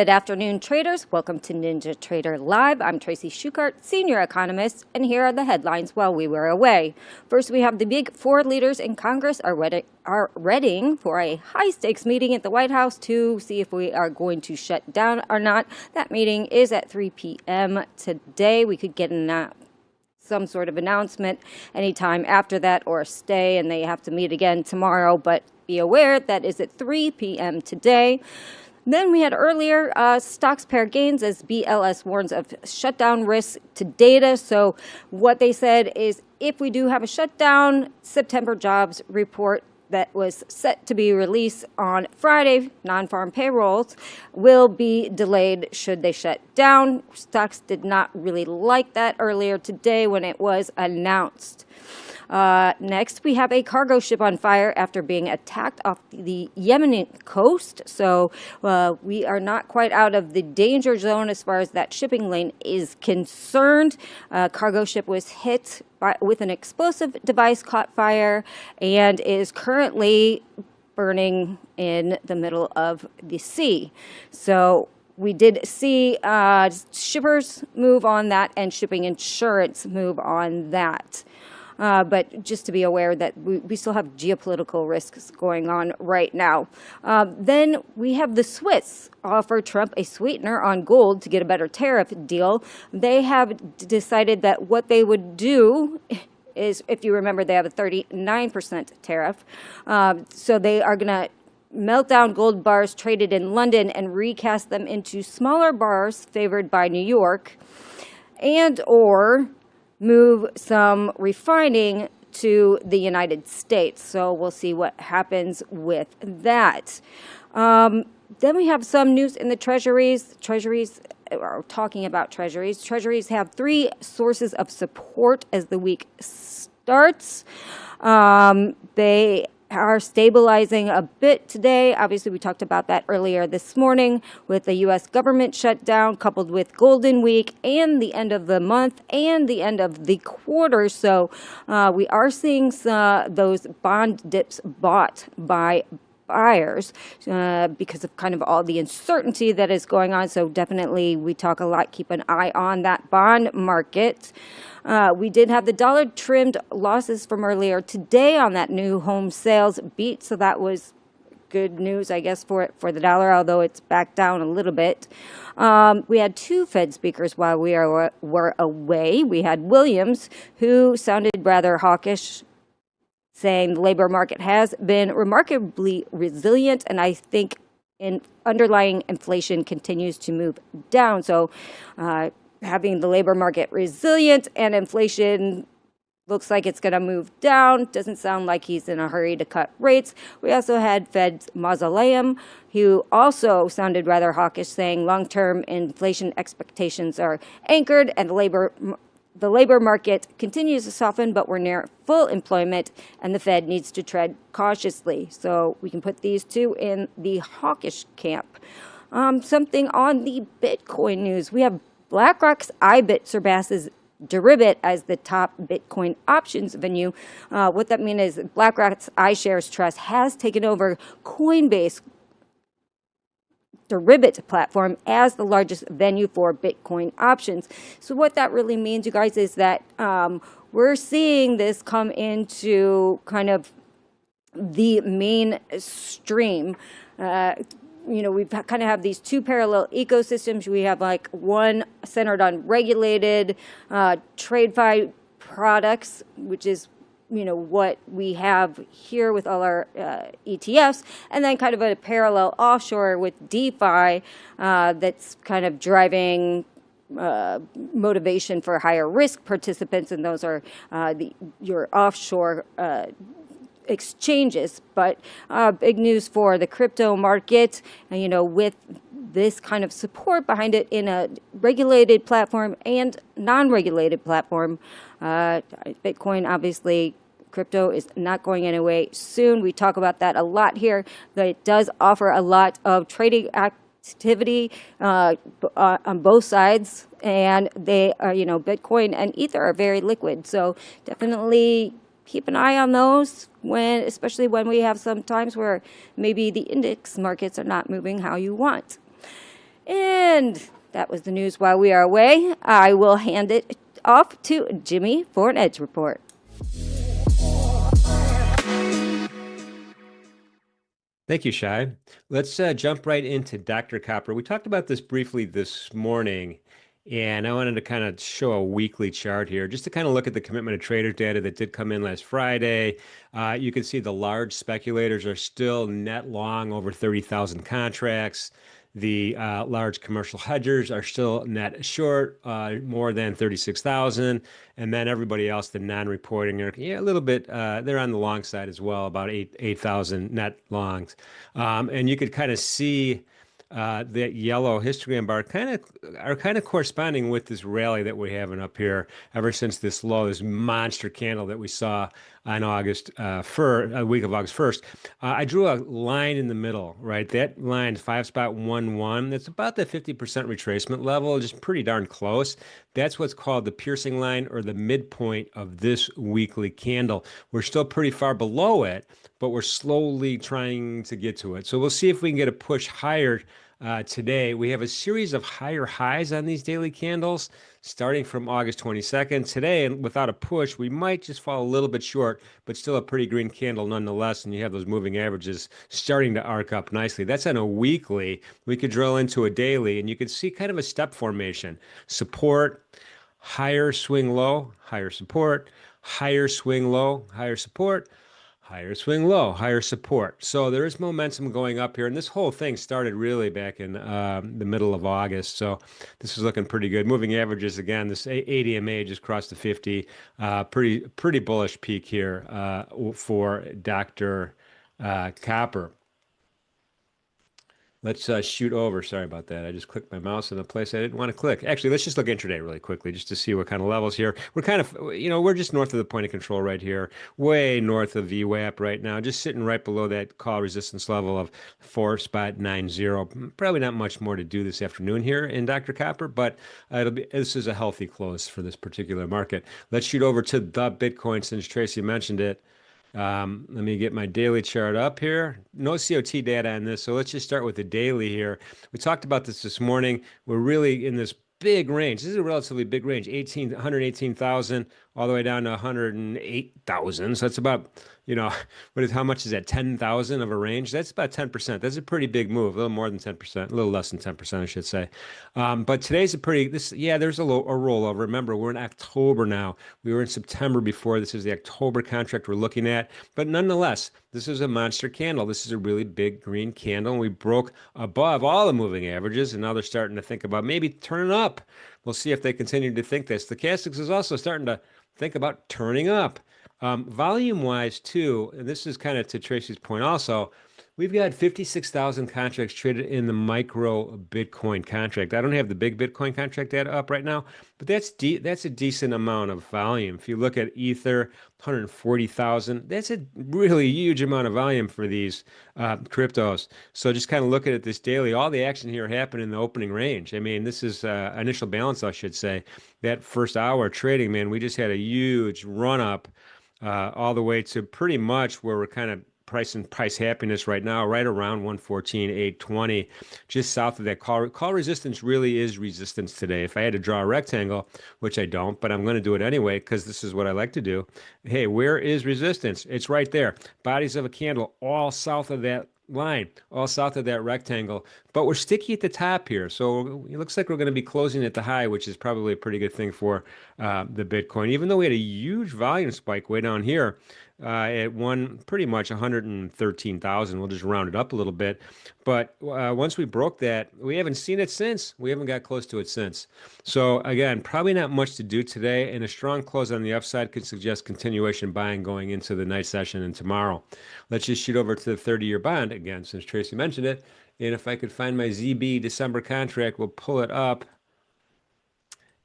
Good afternoon, traders. Welcome to NinjaTrader Live. I'm Tracy Shuchart, Senior Economist, and here are the headlines while we were away. First, we have the big four leaders in Congress are readying for a high-stakes meeting at the White House to see if we are going to shut down or not. That meeting is at 3 p.m. today. We could get some sort of announcement anytime after that or stay, and they have to meet again tomorrow, but be aware that is at 3 p.m. today. Then we had earlier stocks pair gains as BLS warns of shutdown risks to data. So what they said is if we do have a shutdown, September jobs report that was set to be released on Friday, non-farm payrolls, will be delayed should they shut down. Stocks did not really like that earlier today when it was announced. Next, we have a cargo ship on fire after being attacked off the Yemen coast. So we are not quite out of the danger zone as far as that shipping lane is concerned. Cargo ship was hit with an explosive device, caught fire, and is currently burning in the middle of the sea. So we did see shippers move on that and shipping insurance move on that. But just to be aware that we still have geopolitical risks going on right now. Then we have the Swiss offer Trump a sweetener on gold to get a better tariff deal. They have decided that what they would do is, if you remember, they have a 39% tariff. So they are going to melt down gold bars traded in London and recast them into smaller bars favored by New York, and or move some refining to the United States. So we'll see what happens with that. Then we have some news in the treasuries. Treasuries are talking about treasuries. Treasuries have three sources of support as the week starts. They are stabilizing a bit today. Obviously, we talked about that earlier this morning with the U.S. government shutdown coupled with Golden Week and the end of the month and the end of the quarter. So we are seeing those bond dips bought by buyers because of kind of all the uncertainty that is going on. So definitely we talk a lot, keep an eye on that bond market. We did have the dollar trimmed losses from earlier today on that new home sales beat. So that was good news, I guess, for the dollar, although it's back down a little bit. We had two Fed speakers while we were away. We had Williams, who sounded rather hawkish, saying the labor market has been remarkably resilient, and I think underlying inflation continues to move down. So having the labor market resilient and inflation looks like it's going to move down. Doesn't sound like he's in a hurry to cut rates. We also had Fed's Mausoleum, who also sounded rather hawkish, saying long-term inflation expectations are anchored and the labor market continues to soften, but we're near full employment, and the Fed needs to tread cautiously. So we can put these two in the hawkish camp. Something on the Bitcoin news. We have BlackRock's IBIT surpasses Deribit as the top Bitcoin options venue. What that means is BlackRock's iShares Trust has taken over Coinbase Deribit platform as the largest venue for Bitcoin options. So what that really means, you guys, is that we're seeing this come into kind of the mainstream. We kind of have these two parallel ecosystems. We have like one centered on regulated TradeFi products, which is what we have here with all our ETFs, and then kind of a parallel offshore with DeFi that's kind of driving motivation for higher risk participants, and those are your offshore exchanges. But big news for the crypto market, with this kind of support behind it in a regulated platform and non-regulated platform. Bitcoin, obviously, crypto is not going anyway soon. We talk about that a lot here, that it does offer a lot of trading activity on both sides, and they are, Bitcoin and Ether are very liquid. So definitely keep an eye on those, especially when we have some times where maybe the index markets are not moving how you want. And that was the news while we are away. I will hand it off to Jimmy for an Edge report. Thank you, Shai. Let's jump right into Dr. Copper. We talked about this briefly this morning, and I wanted to kind of show a weekly chart here just to kind of look at the commitment of trader data that did come in last Friday. You can see the large speculators are still net long over 30,000 contracts. The large commercial hedgers are still net short, more than 36,000. And then everybody else, the non-reporting, are a little bit, they're on the long side as well, about 8,000 net longs. And you could kind of see that yellow histogram bar are kind of corresponding with this rally that we're having up here ever since this low, this monster candle that we saw on August week of August 1st. I drew a line in the middle, right? That line, 5.11. That's about the 50% retracement level, just pretty darn close. That's what's called the piercing line or the midpoint of this weekly candle. We're still pretty far below it, but we're slowly trying to get to it. So we'll see if we can get a push higher today. We have a series of higher highs on these daily candles starting from August 22nd. Today, and without a push, we might just fall a little bit short, but still a pretty green candle nonetheless. And you have those moving averages starting to arc up nicely. That's on a weekly. We could drill into a daily, and you could see kind of a step formation. Support, higher swing low, higher support, higher swing low, higher support, higher swing low, higher support. So there is momentum going up here. And this whole thing started really back in the middle of August. So this is looking pretty good. Moving averages again, this ADMA just crossed the 50. Pretty bullish peak here for Dr. Copper. Let's shoot over. Sorry about that. I just clicked my mouse in a place I didn't want to click. Actually, let's just look intraday really quickly just to see what kind of levels here. We're kind of, we're just north of the point of control right here, way north of VWAP right now, just sitting right below that call resistance level of 4.90. Probably not much more to do this afternoon here in Dr. Copper, but this is a healthy close for this particular market. Let's shoot over to the Bitcoin since Tracy mentioned it. Let me get my daily chart up here. No COT data on this, so let's just start with the daily here. We talked about this morning. We're really in this big range. This is a relatively big range, 118,000 all the way down to 108,000. So that's about, how much is that? 10,000 of a range? That's about 10%. That's a pretty big move, a little more than 10%, a little less than 10%, I should say. But today's there's a rollover. Remember, we're in October now. We were in September before. This is the October contract we're looking at. But nonetheless, this is a monster candle. This is a really big green candle. And we broke above all the moving averages. And now they're starting to think about maybe turning up. We'll see if they continue to think this. Stochastics is also starting to think about turning up. Volume-wise, too, and this is kind of to Tracy's point also, we've got 56,000 contracts traded in the micro Bitcoin contract. I don't have the big Bitcoin contract data up right now, but that's a decent amount of volume. If you look at Ether, 140,000, that's a really huge amount of volume for these cryptos. So just kind of looking at this daily, all the action here happened in the opening range. I mean, this is initial balance, I should say. That first hour trading, man, we just had a huge run up all the way to pretty much where we're kind of pricing price happiness right now, right around 114,820, just south of that call resistance. Really is resistance today. If I had to draw a rectangle, which I don't, but I'm going to do it anyway because this is what I like to do. Hey, where is resistance? It's right there. Bodies of a candle all south of that line, all south of that rectangle, but we're sticky at the top here. So it looks like we're going to be closing at the high, which is probably a pretty good thing for the Bitcoin, even though we had a huge volume spike way down here at pretty much 113,000. We'll just round it up a little bit. But once we broke that, we haven't seen it since. We haven't got close to it since. So again, probably not much to do today, and a strong close on the upside could suggest continuation buying going into the night session and tomorrow. Let's just shoot over to the 30-year bond again, since Tracy mentioned it. And if I could find my ZB December contract, we'll pull it up.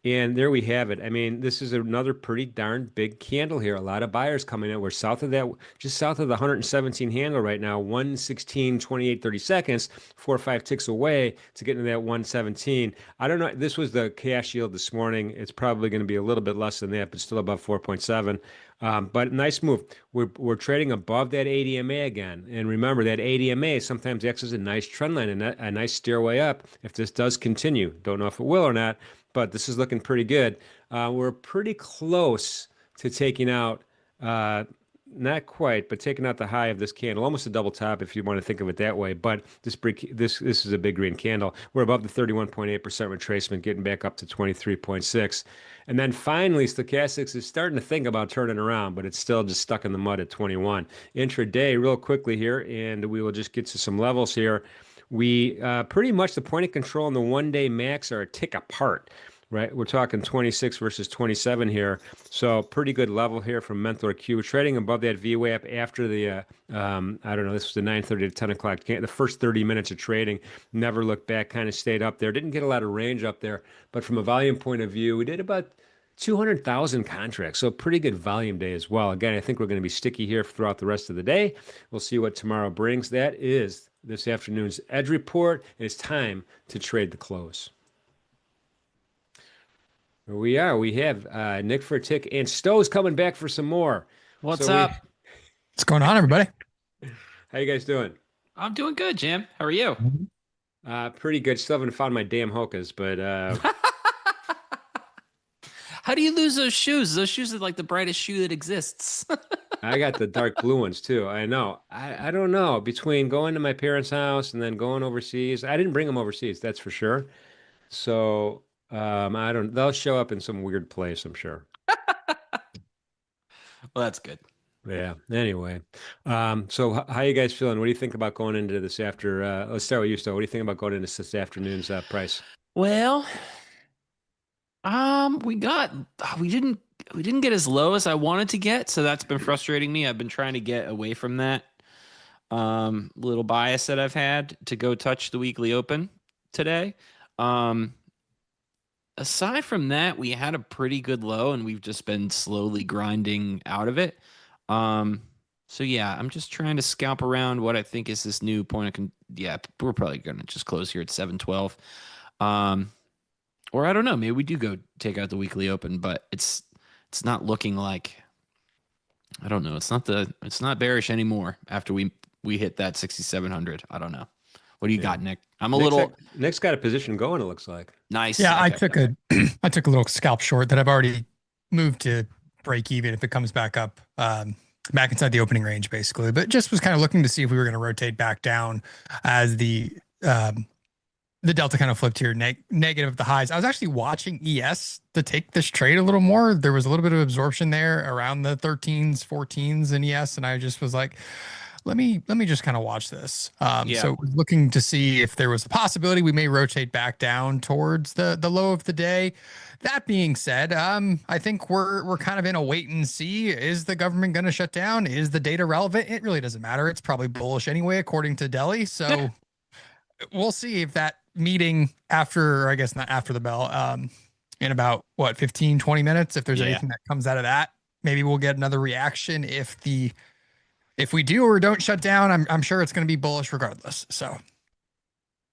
And there we have it. I mean, this is another pretty darn big candle here. A lot of buyers coming in. We're south of that, just south of the 117 handle right now, 116.28, 30 seconds, 4 or 5 ticks away to get into that 117. I don't know. This was the cash yield this morning. It's probably going to be a little bit less than that, but still above 4.7. But nice move. We're trading above that ADMA again. And remember, that ADMA sometimes acts as a nice trend line and a nice stairway up if this does continue. Don't know if it will or not, but this is looking pretty good. We're pretty close to taking out, not quite, but taking out the high of this candle, almost a double top if you want to think of it that way. But this is a big green candle. We're above the 31.8% retracement, getting back up to 23.6. And then finally, stochastics is starting to think about turning around, but it's still just stuck in the mud at 21. Intraday, real quickly here, and we will just get to some levels here. We pretty much the point of control and the 1-day max are a tick apart, right? We're talking 26 versus 27 here. So pretty good level here from Mentor Q. We're trading above that VWAP after the, I don't know, this was the 9:30 to 10 o'clock. The first 30 minutes of trading, never looked back, kind of stayed up there. Didn't get a lot of range up there, but from a volume point of view, we did about 200,000 contracts. So pretty good volume day as well. Again, I think we're going to be sticky here throughout the rest of the day. We'll see what tomorrow brings. That is this afternoon's Edge Report. It's time to trade the close. Here we are. We have Nick for a tick, and Stowe's coming back for some more. What's up? What's going on, everybody? How you guys doing? I'm doing good, Jim. How are you? Pretty good. Still haven't found my damn hokas, but How do you lose those shoes? Those shoes are like the brightest shoe that exists. I got the dark blue ones too. I know. I don't know. Between going to my parents' house and then going overseas, I didn't bring them overseas, that's for sure. So I don't. They'll show up in some weird place, I'm sure. Well, that's good. Yeah. Anyway, so how you guys feeling? What do you think about going into this after? Let's start with you, Stowe. What do you think about going into this afternoon's price? Well, we didn't get as low as I wanted to get, so that's been frustrating me. I've been trying to get away from that little bias that I've had to go touch the weekly open today. Aside from that, we had a pretty good low, and we've just been slowly grinding out of it. So yeah, I'm just trying to scalp around what I think is this new point of yeah, we're probably gonna just close here at 712. Or I don't know, maybe we do go take out the weekly open, but it's not looking like, I don't know, it's not bearish anymore after we hit that 6,700. I don't know. What do you got, Nick? Nick's got a position going, it looks like. Nice. Yeah, Okay. I took a little scalp short that I've already moved to break even if it comes back up, back inside the opening range, basically. But just was kind of looking to see if we were going to rotate back down as the delta kind of flipped here, negative of the highs. I was actually watching ES to take this trade a little more. There was a little bit of absorption there around the 13s, 14s in ES, and I just was like, let me just kind of watch this. So looking to see if there was a possibility we may rotate back down towards the low of the day. That being said, I think we're kind of in a wait and see. Is the government going to shut down? Is the data relevant? It really doesn't matter. It's probably bullish anyway, according to Delhi. So we'll see if that meeting after, I guess not after the bell, in about 15, 20 minutes, if there's anything that comes out of that, maybe we'll get another reaction. If we do or don't shut down, I'm sure it's going to be bullish regardless. So,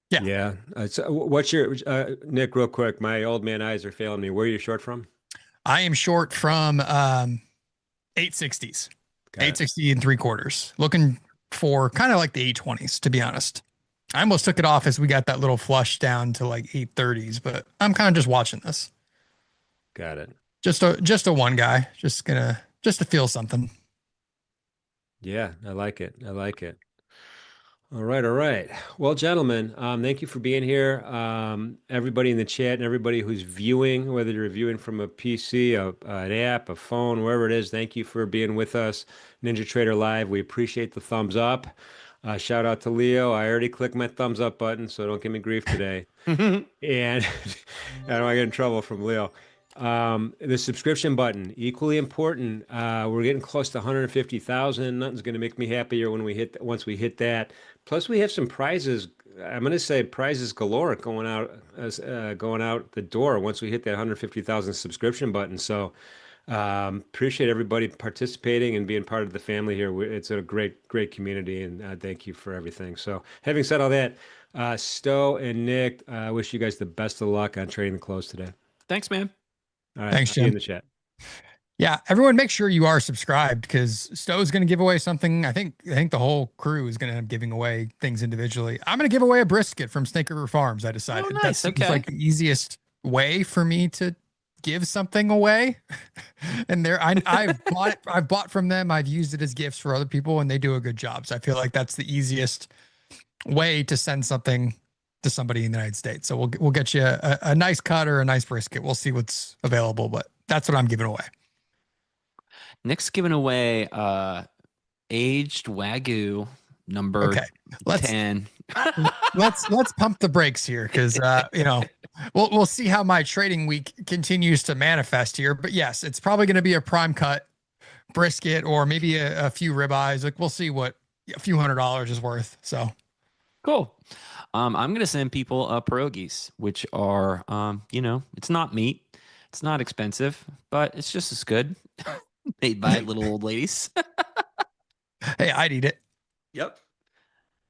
yeah. Yeah. So what's your, Nick, real quick, my old man eyes are failing me. Where are you short from? I am short from 860s, 860 and 3/4, looking for kind of like the 820s, to be honest. I almost took it off as we got that little flush down to like 830s, but I'm kind of just watching this. Got it. Just a one guy, just to feel something. Yeah, I like it. I like it. All right, all right. Well, gentlemen, thank you for being here. Everybody in the chat and everybody who's viewing, whether you're viewing from a PC, an app, a phone, wherever it is, thank you for being with us. NinjaTrader Live, we appreciate the thumbs up. Shout out to Leo. I already clicked my thumbs up button, so don't give me grief today. And I don't want to get in trouble from Leo. The subscription button, equally important. We're getting close to 150,000. Nothing's going to make me happier once we hit that. Plus, we have some prizes I'm going to say prizes galore going out the door once we hit that 150,000 subscription button. So appreciate everybody participating and being part of the family here. It's a great community, and thank you for everything. So having said all that, Stowe and Nick, I wish you guys the best of luck on trading the close today. Thanks, man. All right, Thanks, see you Jim. in the chat. Yeah, everyone make sure you are subscribed because Stowe's going to give away something. I think the whole crew is going to end up giving away things individually. I'm going to give away a brisket from Snake River Farms. I decided Oh, that nice. seems Okay. like the easiest way for me to give something away. And I've bought from them. I've used it as gifts for other people, and they do a good job. So I feel like that's the easiest way to send something to somebody in the United States. So we'll get you a nice cut or a nice brisket. We'll see what's available, but that's what I'm giving away. Nick's giving away aged Wagyu number Okay, let's 10. let's pump the brakes here because we'll see how my trading week continues to manifest here. But yes, it's probably going to be a prime cut brisket or maybe a few ribeyes. Like we'll see what a few $100 is worth. So Cool. I'm going to send people pierogies, which are, it's not meat. It's not expensive, but it's just as good. Made by little old ladies. hey, I'd eat it. Yep.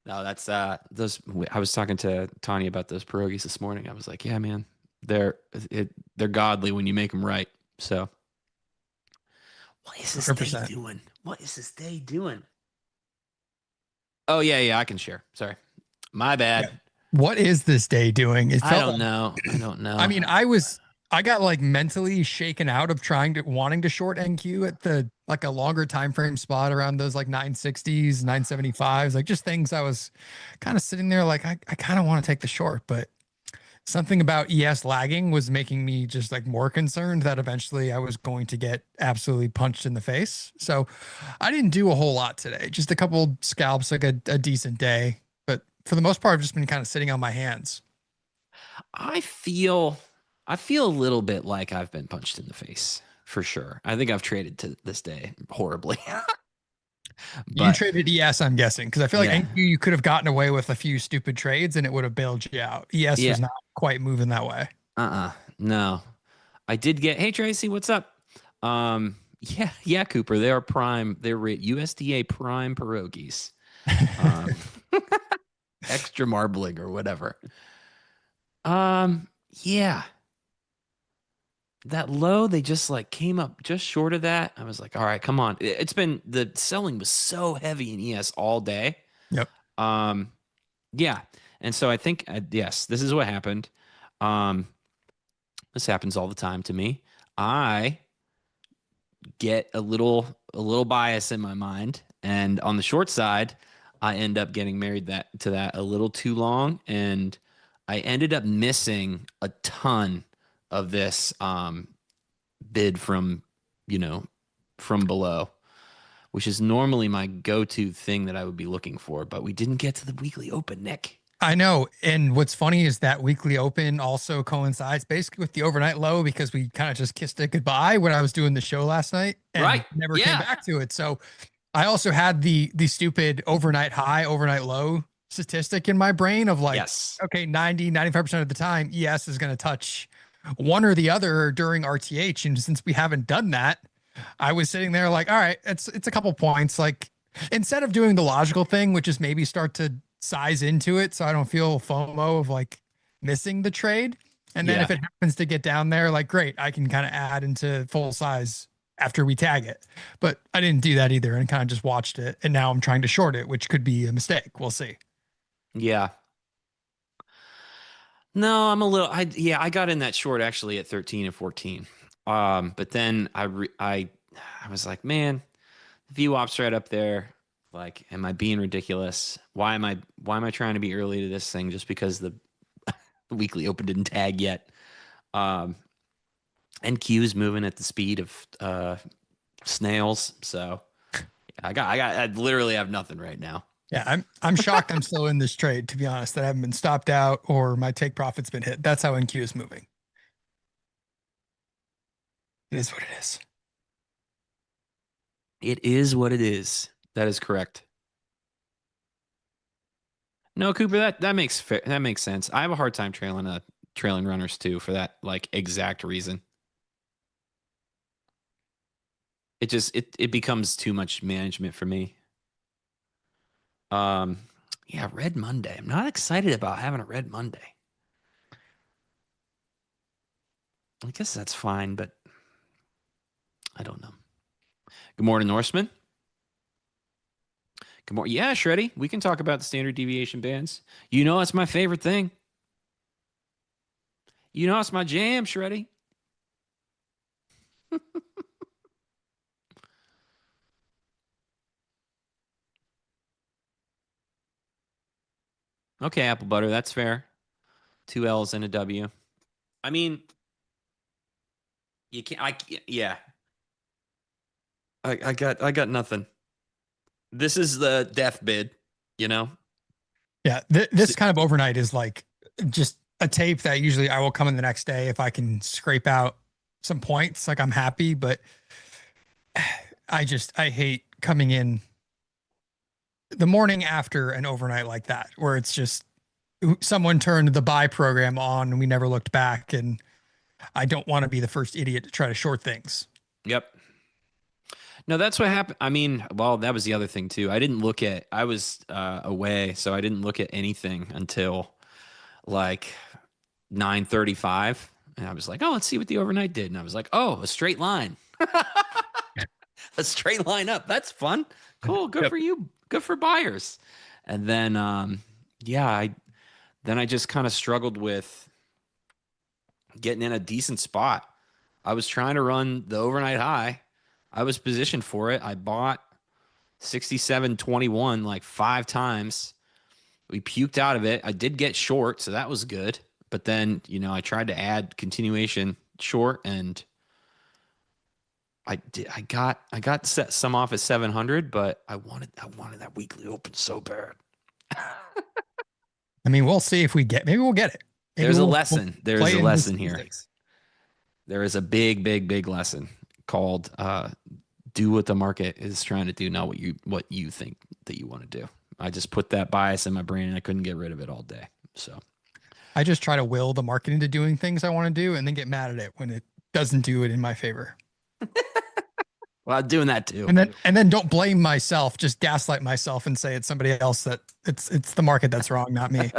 No, that's those. I was talking to Tanya about those pierogies this morning. I was like, yeah, man, they're godly when you make them right. So, what is this 100%. day doing? What is this day doing? Oh yeah, I can share. Sorry, my bad. Yeah. What is this day doing? I don't know. I mean, I got like mentally shaken out of wanting to short NQ at the like a longer time frame spot around those like 960s, 975s, like just things I was kind of sitting there like I kind of want to take the short, but something about ES lagging was making me just like more concerned that eventually I was going to get absolutely punched in the face. So I didn't do a whole lot today, just a couple scalps, like a decent day, but for the most part, I've just been kind of sitting on my hands. I feel a little bit like I've been punched in the face for sure. I think I've traded to this day horribly. You traded ES, I'm guessing, because I feel like Yeah. NQ you could have gotten away with a few stupid trades and it would have bailed you out. ES was not quite moving that way. No. I did get, hey Tracy, what's up? Yeah, Cooper. They are prime. They're USDA prime pierogies. Extra marbling or whatever. Yeah. That low, they just like came up just short of that. I was like, all right, come on. It's been, the selling was so heavy in ES all day. Yep. Yeah. And so I think, yes, this is what happened. This happens all the time to me. I get a little bias in my mind, and on the short side, I end up getting married to that a little too long, and I ended up missing a ton of this bid from below, which is normally my go-to thing that I would be looking for, but we didn't get to the weekly open, Nick. I know. And what's funny is that weekly open also coincides basically with the overnight low because we kind of just kissed it goodbye when I was doing the show last night and never came back to it. So I also had the stupid overnight high, overnight low statistic in my brain of like, okay, 95% of the time, ES is going to touch one or the other during RTH. And since we haven't done that, I was sitting there like, all right, it's a couple points. Like instead of doing the logical thing, which is maybe start to size into it so I don't feel FOMO of like missing the trade. And then if it happens to get down there, like great, I can kind of add into full size after we tag it. But I didn't do that either and kind of just watched it. And now I'm trying to short it, which could be a mistake. We'll see. Yeah. No, I got in that short actually at 13 and 14. But then I was like, man, the VWAP's right up there. Like, am I being ridiculous? Why am I trying to be early to this thing just because the weekly open didn't tag yet? NQ is moving at the speed of snails. So I literally have nothing right now. Yeah, I'm shocked I'm still in this trade, to be honest, that I haven't been stopped out or my take profit's been hit. That's how NQ is moving. It is what it is. It is what it is. That is correct. No, Cooper, that makes sense. I have a hard time trailing runners too for that like exact reason. It becomes too much management for me. Um, yeah, Red Monday. I'm not excited about having a Red Monday. I guess that's fine, but I don't know. Good morning, Norseman. Good morning. Yeah, Shreddy. We can talk about the standard deviation bands. You know, it's my favorite thing. You know, it's my jam, Shreddy. Okay, apple butter. That's fair. Two L's and a W. I mean, you can't. Yeah. I got nothing. This is the death bid. You know. Yeah, this kind of overnight is like just a tape that usually I will come in the next day if I can scrape out some points. Like I'm happy, but I hate coming in the morning after an overnight like that, where it's just someone turned the buy program on and we never looked back. And I don't want to be the first idiot to try to short things. Yep. No, that's what happened. I mean, well, that was the other thing too. I was away, so I didn't look at anything until like 9:35, and I was like, "Oh, let's see what the overnight did." And I was like, "Oh, a straight line, a straight line up. That's fun. Cool. Good for you. Good for buyers." And then, yeah, I just kind of struggled with getting in a decent spot. I was trying to run the overnight high. I was positioned for it. I bought 67.21 like 5 times. We puked out of it. I did get short, so that was good. But then, I tried to add continuation short, and I got set some off at 700, but I wanted that weekly open so bad. I mean, we'll see if maybe we'll get it. Maybe There's a we'll lesson. There is play a in lesson these here. days. There is a big, big, big lesson called do what the market is trying to do, not what you think that you want to do. I just put that bias in my brain and I couldn't get rid of it all day. So I just try to will the market into doing things I want to do and then get mad at it when it doesn't do it in my favor. well, I'm doing that too. And then don't blame myself, just gaslight myself and say it's somebody else that it's the market that's wrong, not me.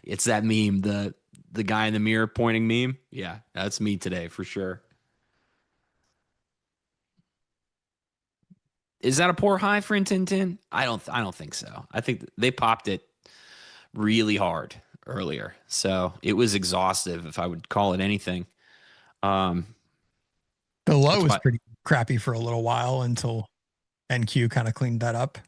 It's that meme, the guy in the mirror pointing meme. Yeah, that's me today for sure. Is that a poor high for Tintin? I don't think so. I think they popped it really hard earlier. So it was exhaustive, if I would call it anything. The low was pretty crappy for a little while until NQ kind of cleaned that up.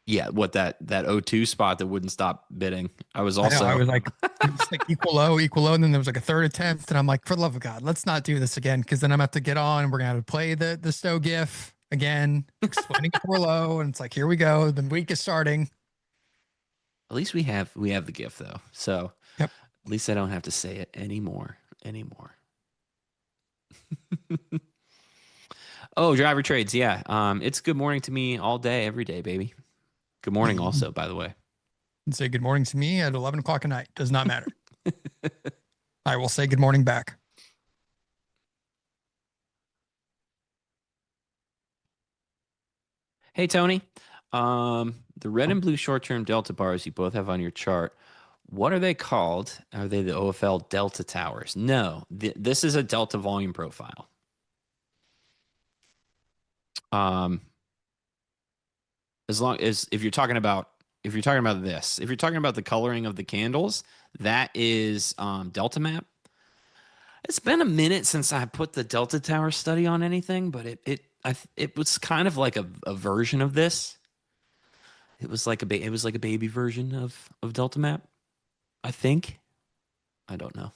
Yeah, what that O2 spot that wouldn't stop bidding. I was also I was like, it's like equal low, and then there was like a third attempt, and I'm like, for the love of God, let's not do this again, because then I'm gonna have to get on and we're gonna have to play the Stowe GIF again, explaining it for low, and it's like, here we go, the week is starting. At least we have the GIF though, so yep. At least I don't have to say it anymore. Oh, driver trades, yeah. It's good morning to me all day, every day, baby. Good morning, also, by the way. And say good morning to me at 11 o'clock at night. Does not matter. I will say good morning back. Hey, Tony. The red and blue short-term delta bars you both have on your chart, what are they called? Are they the OFL delta towers? No, this is a delta volume profile. As long as if you're talking about this, if you're talking about the coloring of the candles, that is delta map. It's been a minute since I put the delta tower study on anything, but it was kind of like a version of this. It was like a baby version of delta map, I think. I don't know.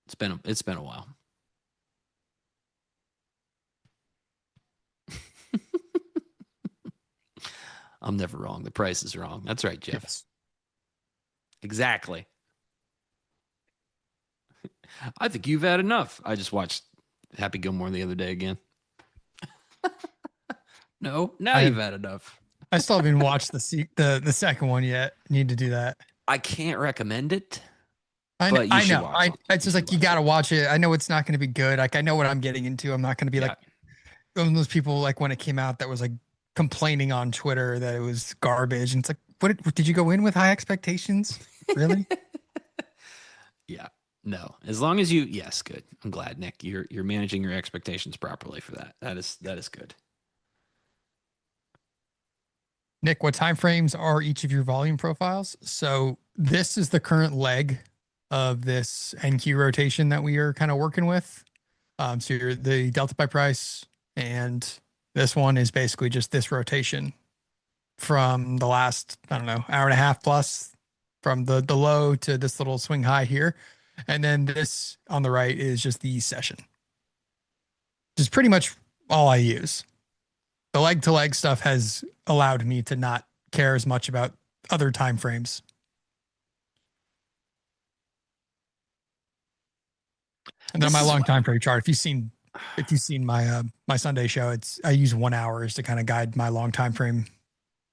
It's been a while. I'm never wrong. The price is wrong. That's right, Jeff. Yes. Exactly. I think you've had enough. I just watched Happy Gilmore the other day again. No, now you've had enough. I still haven't watched the second one yet. Need to do that. I can't recommend it, I but you I should know. watch it. It's just like you got to watch it. I know it's not going to be good. Like I know what I'm getting into. I'm not going to be Yeah. like one of those people like when it came out that was like complaining on Twitter that it was garbage. And it's like, what did you go in with high expectations? Really? Yeah. No. As long as you, yes, good. I'm glad, Nick. You're managing your expectations properly for that. That is good. Nick, what time frames are each of your volume profiles? So this is the current leg of this NQ rotation that we are kind of working with. So you're the delta by price, and this one is basically just this rotation from the last, I don't know, hour and a half plus from the low to this little swing high here. And then this on the right is just the session. Which is pretty much all I use. The leg to leg stuff has allowed me to not care as much about other time frames. And then on my long time frame chart, if you've seen my my Sunday show, I use 1 hour to kind of guide my long time frame,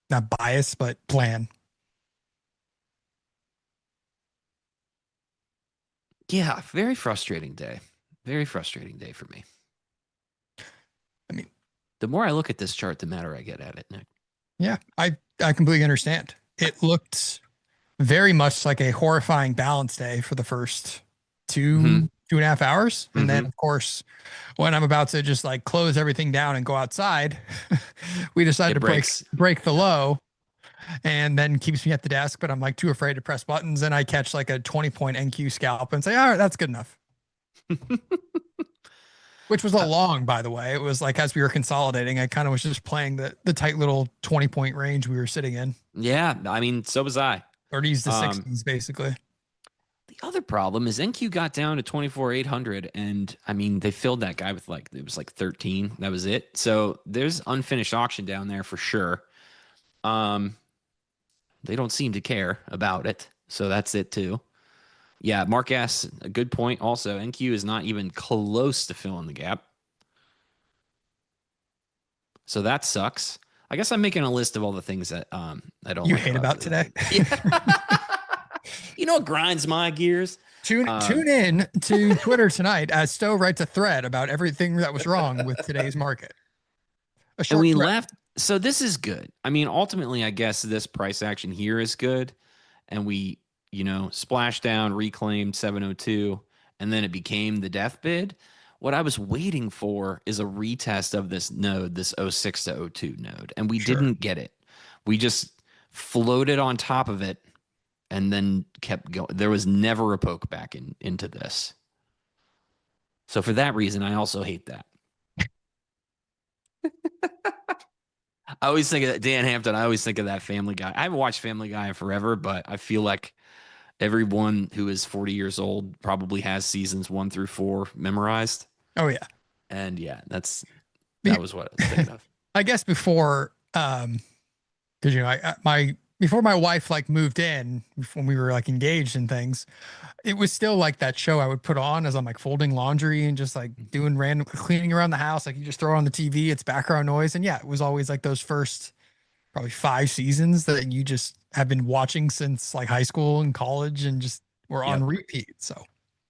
not bias, but plan. Yeah, very frustrating day. Very frustrating day for me. I mean, the more I look at this chart, the madder I get at it, Nick. Yeah, I completely understand. It looked very much like a horrifying balance day for the first two and a half hours. And then of course, when I'm about to just like close everything down and go outside, we decided to break the low, and then keeps me at the desk, but I'm like too afraid to press buttons, and I catch like a 20-point NQ scalp and say, all right, that's good enough. Which was a long, by the way. It was like as we were consolidating, I kind of was just playing the tight little 20-point range we were sitting in. Yeah, I mean, so was I. 30s to 60s, basically. The other problem is NQ got down to 24,800, and I mean, they filled that guy with it was like 13. That was it. So there's unfinished auction down there for sure. They don't seem to care about it, so that's it too. Yeah, Mark asks a good point. Also, NQ is not even close to filling the gap, so that sucks. I guess I'm making a list of all the things that I don't. You like hate about today. You know what grinds my gears? Tune in to Twitter tonight as Stowe writes a thread about everything that was wrong with today's market. And we left. So this is good. I mean, ultimately, I guess this price action here is good. And we, splashed down, reclaimed 702, and then it became the death bid. What I was waiting for is a retest of this node, this 06 to 02 node. And we didn't get it. We just floated on top of it and then kept going. There was never a poke back into this. So for that reason, I also hate that. I always think of that, Dan Hampton. I always think of that Family Guy. I haven't watched Family Guy in forever, but I feel like everyone who is 40 years old probably has seasons 1 through 4 memorized. Oh yeah. And yeah, that was what I was thinking of. I guess before, because before my wife like moved in, when we were like engaged and things, it was still like that show I would put on as I'm like folding laundry and just like doing random cleaning around the house. Like you just throw it on the TV, it's background noise. And yeah, it was always like those first probably 5 seasons that you just have been watching since like high school and college and just were on repeat. So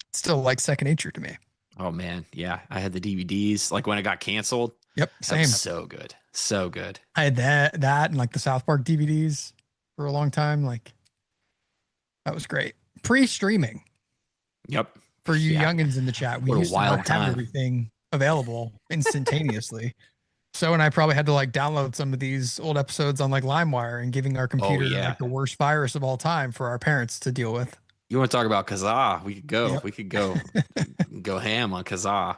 it's still like second nature to me. Oh man. Yeah. I had the DVDs like when it got canceled. Yep. Same. So good. So good. I had that and like the South Park DVDs for a long time. Like that was great. Pre-streaming. Yep. For you youngins in the chat, we used to not have everything available instantaneously. So, and I probably had to like download some of these old episodes on like LimeWire and giving our computer like the worst virus of all time for our parents to deal with. You want to talk about Kazaa? We could go. Yep. We could go go ham on Kazaa.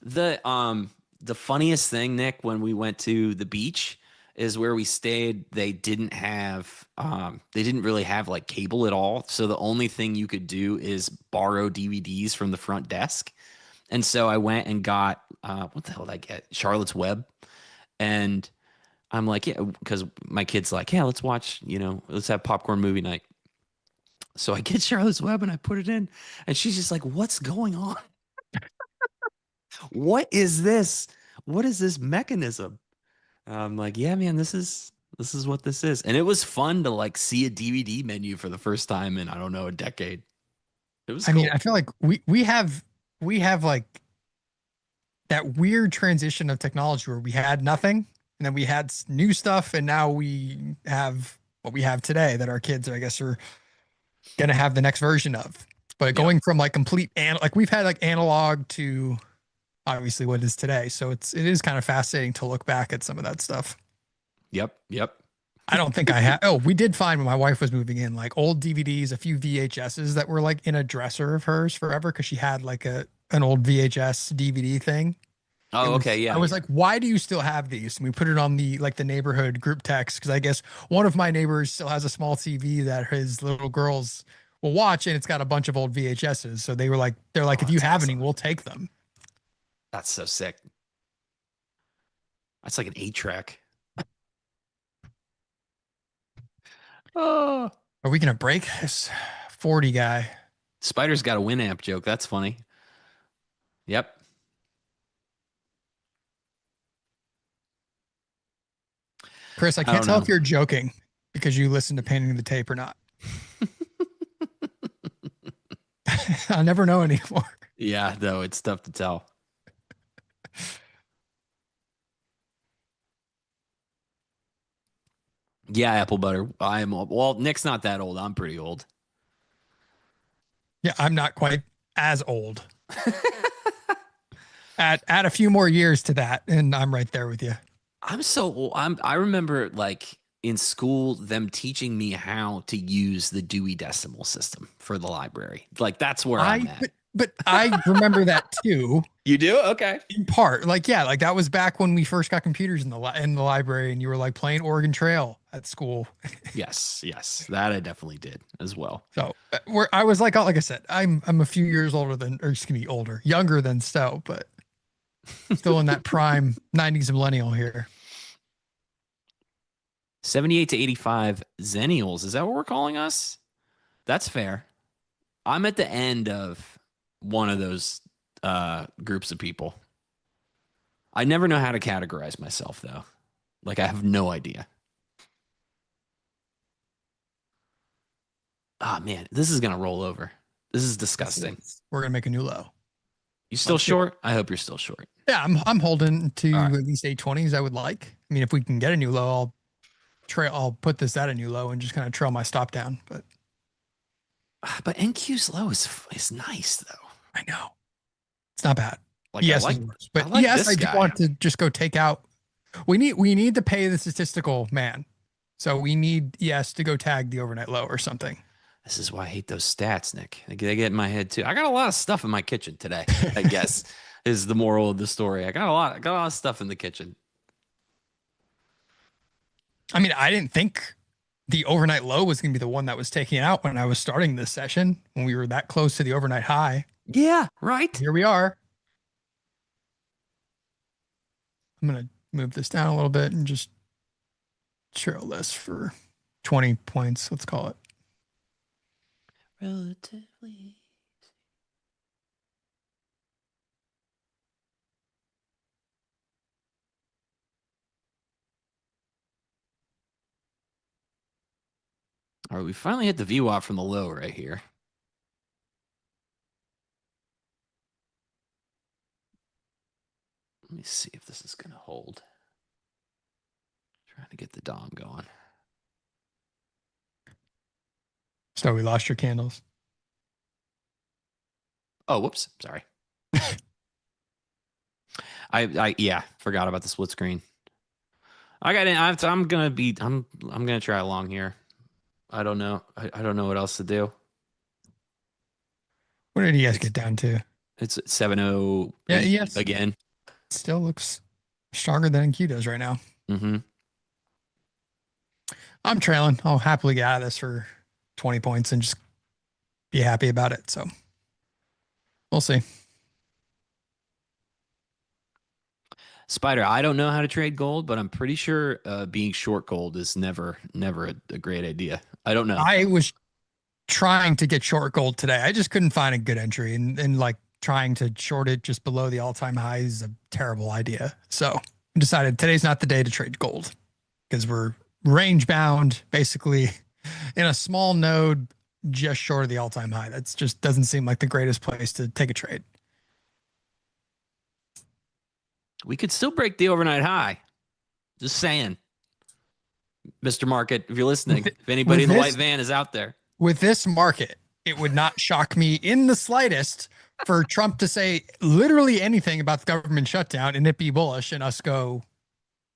The funniest thing, Nick, when we went to the beach is where we stayed. They didn't really have like cable at all. So the only thing you could do is borrow DVDs from the front desk. And so I went and got, what the hell did I get? Charlotte's Web. And I'm like, yeah, because my kid's like, yeah, let's watch, let's have popcorn movie night. So I get Charlotte's Web and I put it in and she's just like, what's going on? What is this? What is this mechanism? I'm like, yeah, man, this is what this is. And it was fun to like see a DVD menu for the first time in, I don't know, a decade. It was I mean, cool. I feel like we have like that weird transition of technology where we had nothing and then we had new stuff and now we have what we have today that our kids, I guess, are gonna have the next version of. But Yep. going from like complete and like we've had like analog to obviously what is today. So it is kind of fascinating to look back at some of that stuff. Yep. Yep. I don't think I had. Oh, we did find when my wife was moving in, like old DVDs, a few VHSs that were like in a dresser of hers forever because she had like an old VHS DVD thing. Oh, okay. I Yeah. was Yeah. like, why do you still have these? And we put it on the neighborhood group text because I guess one of my neighbors still has a small TV that his little girls will watch, and it's got a bunch of old VHSs. So they're like, Oh, if you that's have any, awesome. we'll take them. That's so sick. That's like an 8-track. Oh. Are we gonna break this 40 guy? Spider's got a Winamp joke. That's funny. Yep. Chris, I I can't don't tell know. if you're joking because you listen to Painting the Tape or not. I'll never know anymore. Yeah, though it's tough to tell. Yeah, apple butter. Well, Nick's not that old. I'm pretty old. Yeah, I'm not quite as old. Add a few more years to that, and I'm right there with you. I'm so old. I remember like in school them teaching me how to use the Dewey Decimal System for the library. Like that's where I'm I at. but I remember that too, You do? Okay. in part. Like yeah, like that was back when we first got computers in the library, and you were like playing Oregon Trail at school. Yes, that I definitely did as well. So where I was like I said, I'm a few years older than, or excuse me, younger than Stowe, but still in that prime '90s millennial here. 78 to 85 Zennials. Is that what we're calling us? That's fair. I'm at the end of one of those groups of people. I never know how to categorize myself though. Like I have no idea. Oh man, this is gonna roll over. This is disgusting. We're gonna make a new low. You still Let's do it. short? I hope you're still short. Yeah, I'm holding to All right. at least 820s. I would like. I mean, if we can get a new low, I'll put this at a new low and just kind of trail my stop down. But But NQ's low is nice though. I know it's not bad. Like Yes, I is like, worse. But I like yes, this I do guy. want to just go take out. We need to pay the statistical man. So we need yes to go tag the overnight low or something. This is why I hate those stats, Nick. They get in my head too. I got a lot of stuff in my kitchen today, I guess, is the moral of the story. I got a lot of stuff in the kitchen. I mean, I didn't think the overnight low was going to be the one that was taking it out when I was starting this session when we were that close to the overnight high. Yeah, right. Here we are. I'm going to move this down a little bit and just trail this for 20 points. Let's call it. Relatively. All right, we finally hit the VWAP from the low right here. Let me see if this is going to hold. Trying to get the DOM going. So we lost your candles. Oh, whoops. Sorry. I forgot about the split screen. I'm gonna try along here. I don't know. I don't know what else to do. What did ES get down to? It's 708 Yeah, ES again. still looks stronger than NQ does right now. Mm-hmm. I'm trailing. I'll happily get out of this for 20 points and just be happy about it. So we'll see. Spider, I don't know how to trade gold, but I'm pretty sure being short gold is never a great idea. I don't know. I was trying to get short gold today. I just couldn't find a good entry, and like trying to short it just below the all-time high is a terrible idea. So We decided today's not the day to trade gold because we're range bound, basically in a small node just short of the all-time high. That's just doesn't seem like the greatest place to take a trade. We could still break the overnight high. Just saying. Mr. Market, if you're listening, if anybody in the white van is out there. With this market, it would not shock me in the slightest for Trump to say literally anything about the government shutdown and it be bullish and us go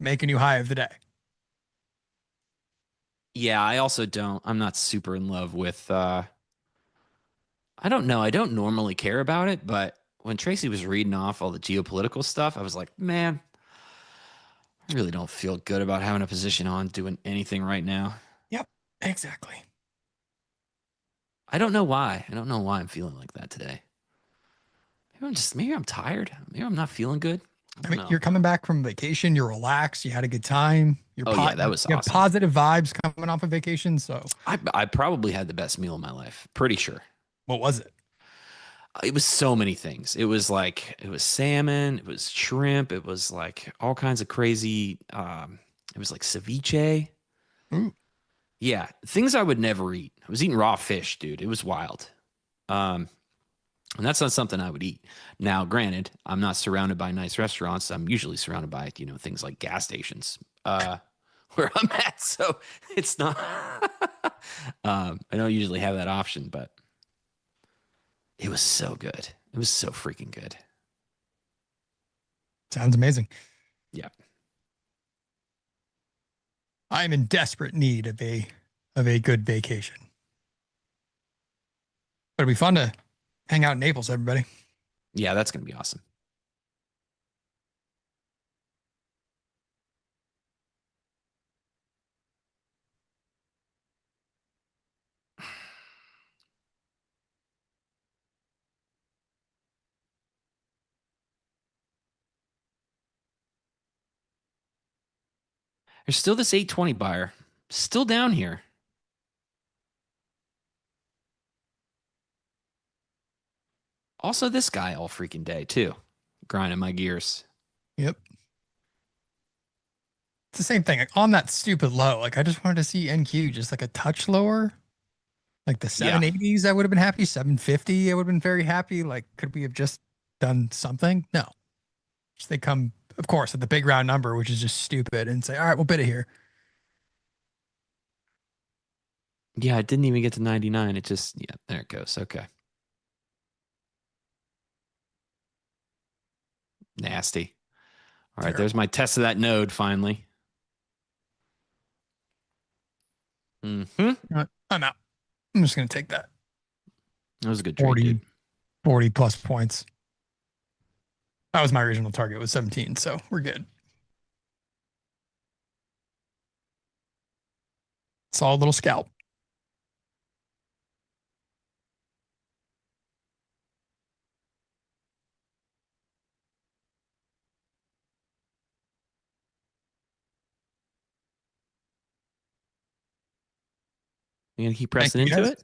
make a new high of the day. Yeah, I also don't. I'm not super in love with I don't know. I don't normally care about it, but when Tracy was reading off all the geopolitical stuff, I was like, man, I really don't feel good about having a position on doing anything right now. Yep, exactly. I don't know why. I don't know why I'm feeling like that today. Maybe I'm tired. Maybe I'm not feeling good. I mean, you're coming back from vacation. You're relaxed. You had a good time. Yeah, that was you awesome. have positive vibes coming off of vacation. So I probably had the best meal of my life. Pretty sure. what was it? It was so many things. It was salmon. It was shrimp. It was like all kinds of crazy. It was like ceviche. Ooh. Yeah, things I would never eat. I was eating raw fish, dude. It was wild. And that's not something I would eat. Now, granted, I'm not surrounded by nice restaurants. I'm usually surrounded by, things like gas stations where I'm at. So it's not, I don't usually have that option, but it was so good. It was so freaking good. Sounds amazing. Yeah. I'm in desperate need of a good vacation. But it'd be fun to hang out in Naples, everybody. Yeah, that's going to be awesome. There's still this 820 buyer still down here. Also, this guy all freaking day, too. Grinding my gears. Yep. It's the same thing. Like on that stupid low, like I just wanted to see NQ just like a touch lower. Like the 780s, I would have been happy. 750, I would have been very happy. Like, could we have just done something? No. Just they come, of course, at the big round number, which is just stupid, and say, all right, we'll bid it here. Yeah, it didn't even get to 99. It just, yeah, there it goes. Okay. Nasty. All right, there's my test of that node finally. Mm-hmm. I'm out. I'm just going to take that. That was a good trade, dude. 40 plus points. That was my original target, was 17, so we're good. Solid little scalp. You gonna keep pressing into it?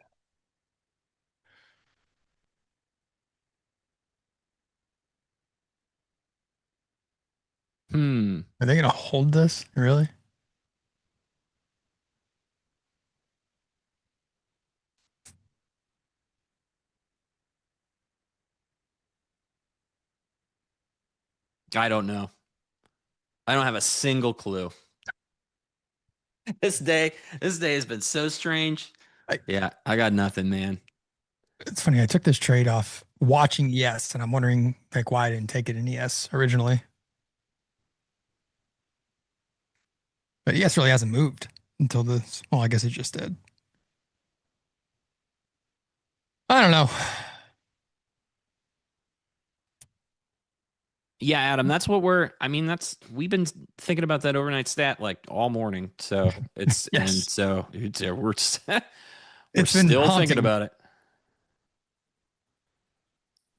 Are they gonna hold this? Really? I don't know. I don't have a single clue. This day has been so strange. I got nothing, man. It's funny. I took this trade off watching ES, and I'm wondering like why I didn't take it in ES originally. But ES really hasn't moved until this. Well, I guess it just did. I don't know. Yeah, Adam, that's what we've been thinking about that overnight stat like all morning. So it's, Yes. and so we're It's been still haunting. thinking about it.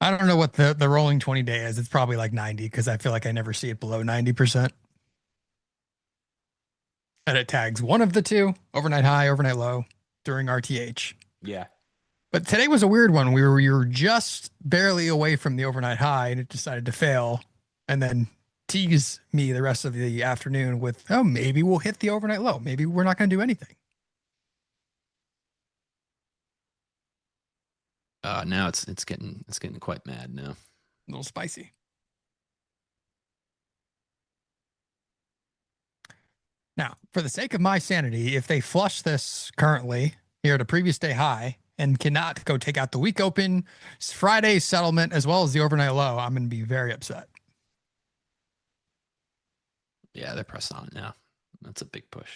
I don't know what the rolling 20 day is. It's probably like 90 because I feel like I never see it below 90%. And it tags one of the two, overnight high, overnight low during RTH. Yeah. But today was a weird one. We were just barely away from the overnight high and it decided to fail and then tease me the rest of the afternoon with, oh, maybe we'll hit the overnight low. Maybe we're not going to do anything. Now it's getting quite mad now. A little spicy. Now, for the sake of my sanity, if they flush this currently here at a previous day high and cannot go take out the week open, Friday settlement, as well as the overnight low, I'm going to be very upset. Yeah, they're pressing on it now. That's a big push.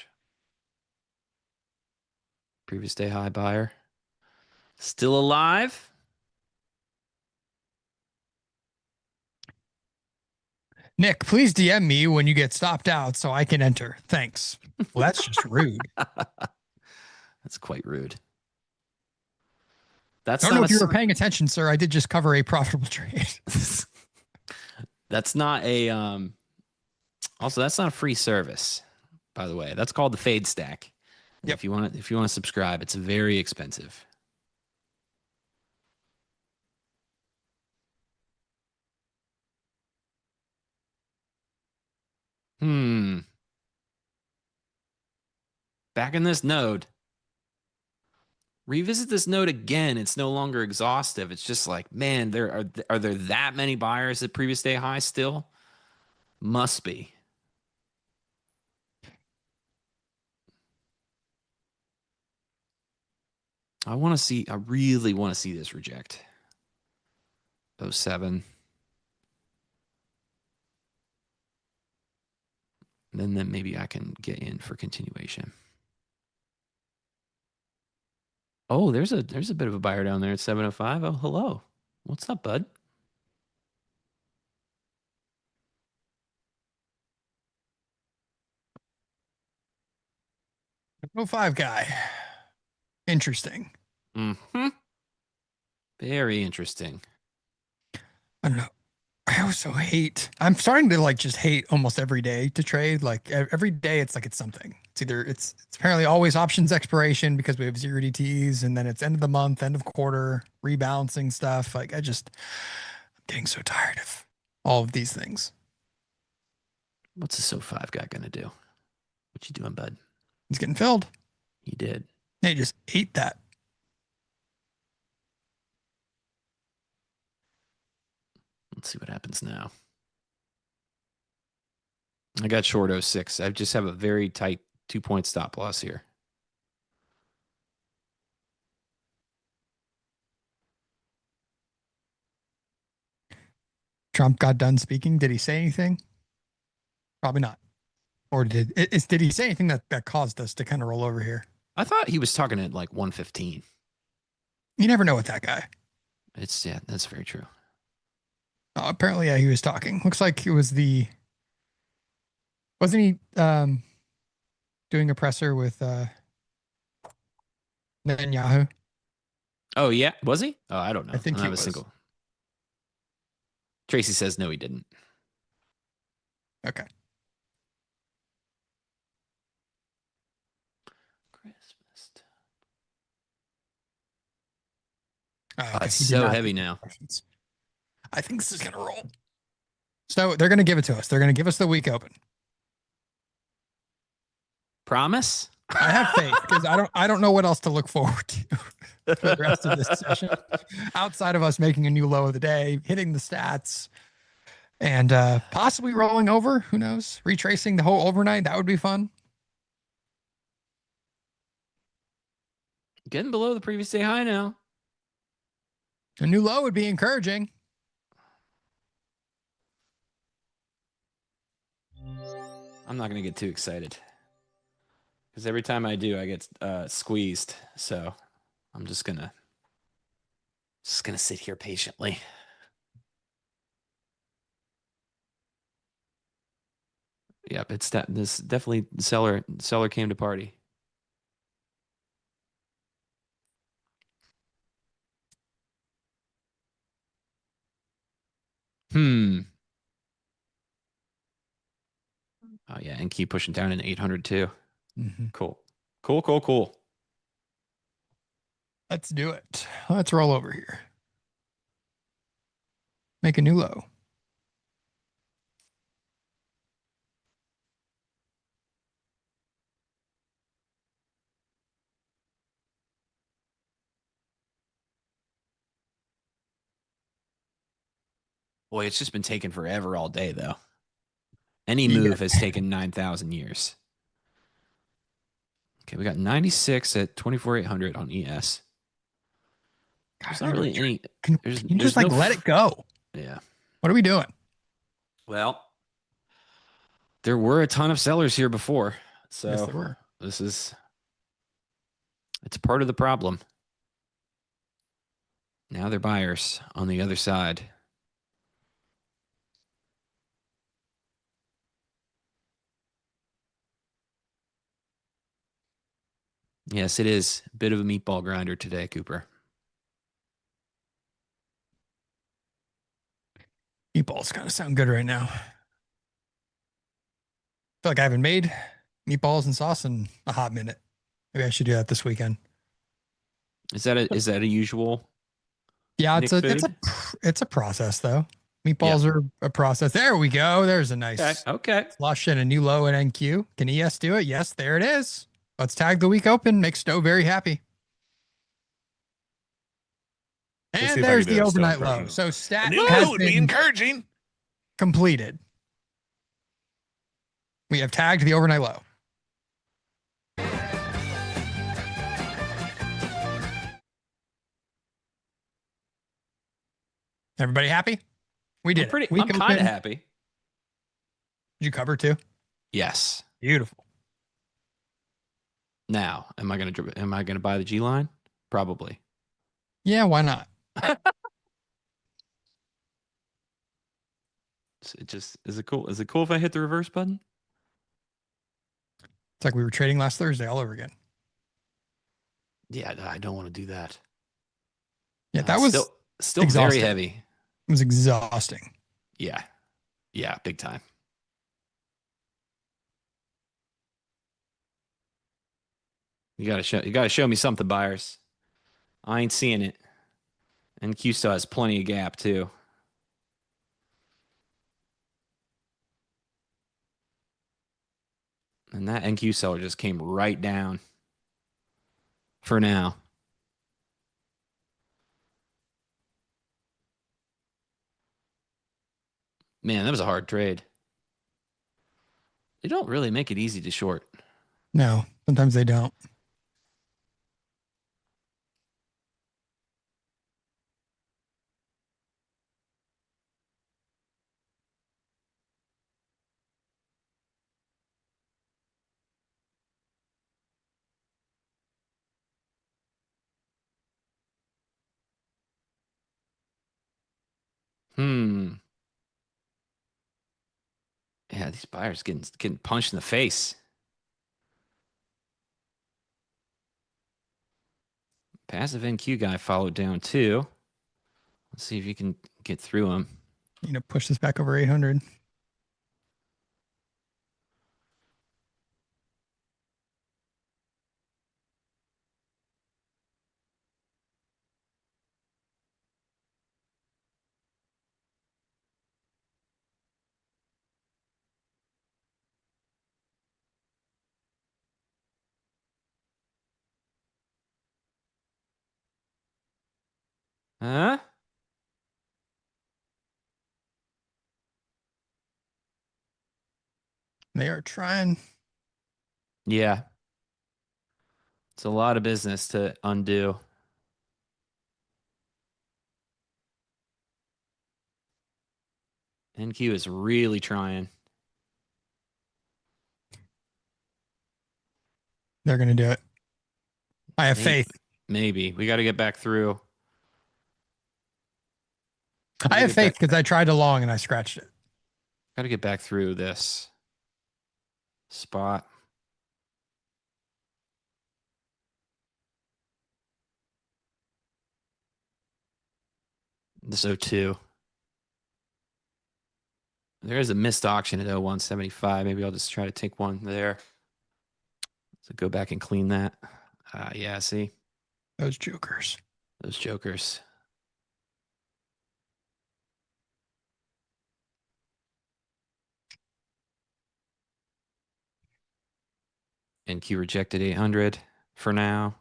Previous day high buyer. Still alive? Nick, please DM me when you get stopped out so I can enter. Thanks. Well, that's just rude. That's quite rude. That's I don't not know if you a, were paying attention, sir. I did just cover a profitable trade. that's not a also that's not a free service, by the way. That's called the fade stack. Yep. If you want to subscribe, it's very expensive. Back in this node. Revisit this node again. It's no longer exhaustive. It's just like, man, are there that many buyers at previous day high still? Must be. I really want to see this reject. 07. And then maybe I can get in for continuation. Oh, there's a bit of a buyer down there at 705. Oh, hello. What's up, bud? Oh, five guy. Interesting. Mm-hmm. Very interesting. I don't know. I also hate. I'm starting to like just hate almost every day to trade. Like every day, it's like it's something. It's apparently always options expiration because we have zero DTs, and then it's end of the month, end of quarter, rebalancing stuff. Like I'm getting so tired of all of these things. What's the SO5 guy gonna do? What you doing, bud? He's getting filled. He did. They just ate that. Let's see what happens now. I got short 06. I just have a very tight 2-point stop loss here. Trump got done speaking. Did he say anything? Probably not. Or did he say anything that caused us to kind of roll over here? I thought he was talking at like 115. You never know with that guy. Yeah, that's very true. Apparently, yeah, he was talking. Looks like it was wasn't he doing a presser with Netanyahu? Oh yeah, was he? Oh, I don't know. I think don't he have was. a single. Tracy says no, he didn't. Okay. Christmas. Okay. It's He did so not heavy take now. questions. I think this is gonna roll. So they're gonna give it to us. They're gonna give us the week open. Promise? I have faith because I don't know what else to look forward to for the rest of this session outside of us making a new low of the day, hitting the stats, and possibly rolling over. Who knows? Retracing the whole overnight. That would be fun. Getting below the previous day high now. A new low would be encouraging. I'm not going to get too excited. Because every time I do, I get squeezed. So I'm just gonna sit here patiently. Yep, this definitely seller came to party. Oh yeah, and keep pushing down in 800 too. Mm-hmm. Cool. Let's do it. Let's roll over here. Make a new low. Boy, it's just been taking forever all day, though. Any You move has taken 9,000 years. Okay, we got 96 at 24,800 on ES. There's not really any. Can you just like let it go? Yeah. What are we doing? Well, there were a ton of sellers here before. So Yes, there were. it's part of the problem. Now they're buyers on the other side. Yes, it is a bit of a meatball grinder today, Cooper. Meatballs kind of sound good right now. I feel like I haven't made meatballs and sauce in a hot minute. Maybe I should do that this weekend. Is that a usual? Yeah, Nick it's a process though. Meatballs are a process. There we go. There's a nice Okay. flush and a new low at NQ. Can ES do it? Yes, there it is. Let's tag the week open. Make Stowe very happy. Let's see And if I there's can do the a Stowe overnight low. impression. So stat New has low would be been encouraging. completed. We have tagged the overnight low. Everybody happy? We did. I'm kind of happy. Did you cover too? Yes. Beautiful. Now, am I gonna buy the G line? Probably. Yeah, why not? Is it cool? Is it cool if I hit the reverse button? It's like we were trading last Thursday all over again. Yeah, I don't want to do that. Yeah, that was still exhausting. very heavy. It was exhausting. Yeah, big time. You gotta show me something, buyers. I ain't seeing it. And Q still has plenty of gap too. And that NQ seller just came right down for now. Man, that was a hard trade. They don't really make it easy to short. No, sometimes they don't. Yeah, these buyers getting punched in the face. Passive NQ guy followed down too. Let's see if you can get through him. You know, push this back over 800. Huh? They are trying. Yeah. It's a lot of business to undo. NQ is really trying. They're going to do it. I have faith. Maybe. We got to get back through. I have faith because I tried to long and I scratched it. Got to get back through this spot. This 02. There is a missed auction at 0175. Maybe I'll just try to take one there. So go back and clean that. Yeah, see? Those jokers. Those jokers. NQ rejected 800 for now.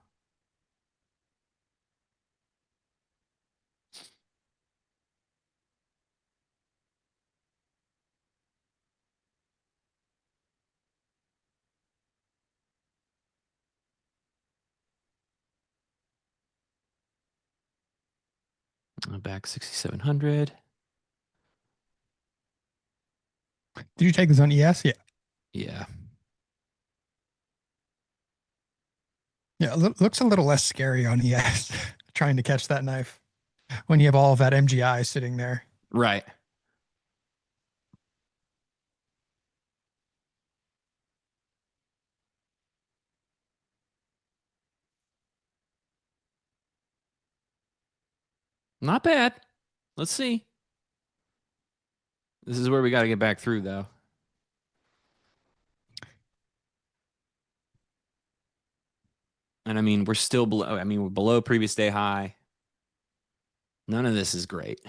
Back 6,700. Did you take this on ES? Yeah. Yeah. Yeah. Looks a little less scary on ES trying to catch that knife when you have all of that MGI sitting there. Right. Not bad. Let's see. This is where we got to get back through, though. And I mean, we're still below. I mean, we're below previous day high. None of this is great.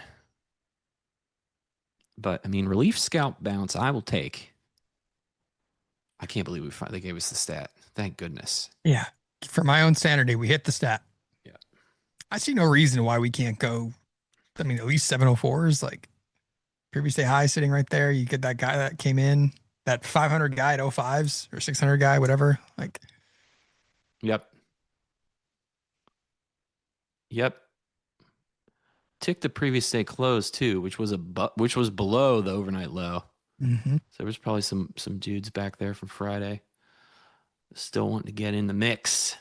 But I mean, relief scalp bounce, I will take. I can't believe we finally gave us the stat. Thank goodness. Yeah. For my own sanity, we hit the stat. Yeah. I see no reason why we can't go. I mean, at least 704s, like previous day high sitting right there. You get that guy that came in, that 500 guy at 05s or 600 guy, whatever. Like, Yep. Yep. Tick the previous day close too, which was below the overnight low. mm-hmm. So there was probably some dudes back there from Friday still wanting to get in the mix.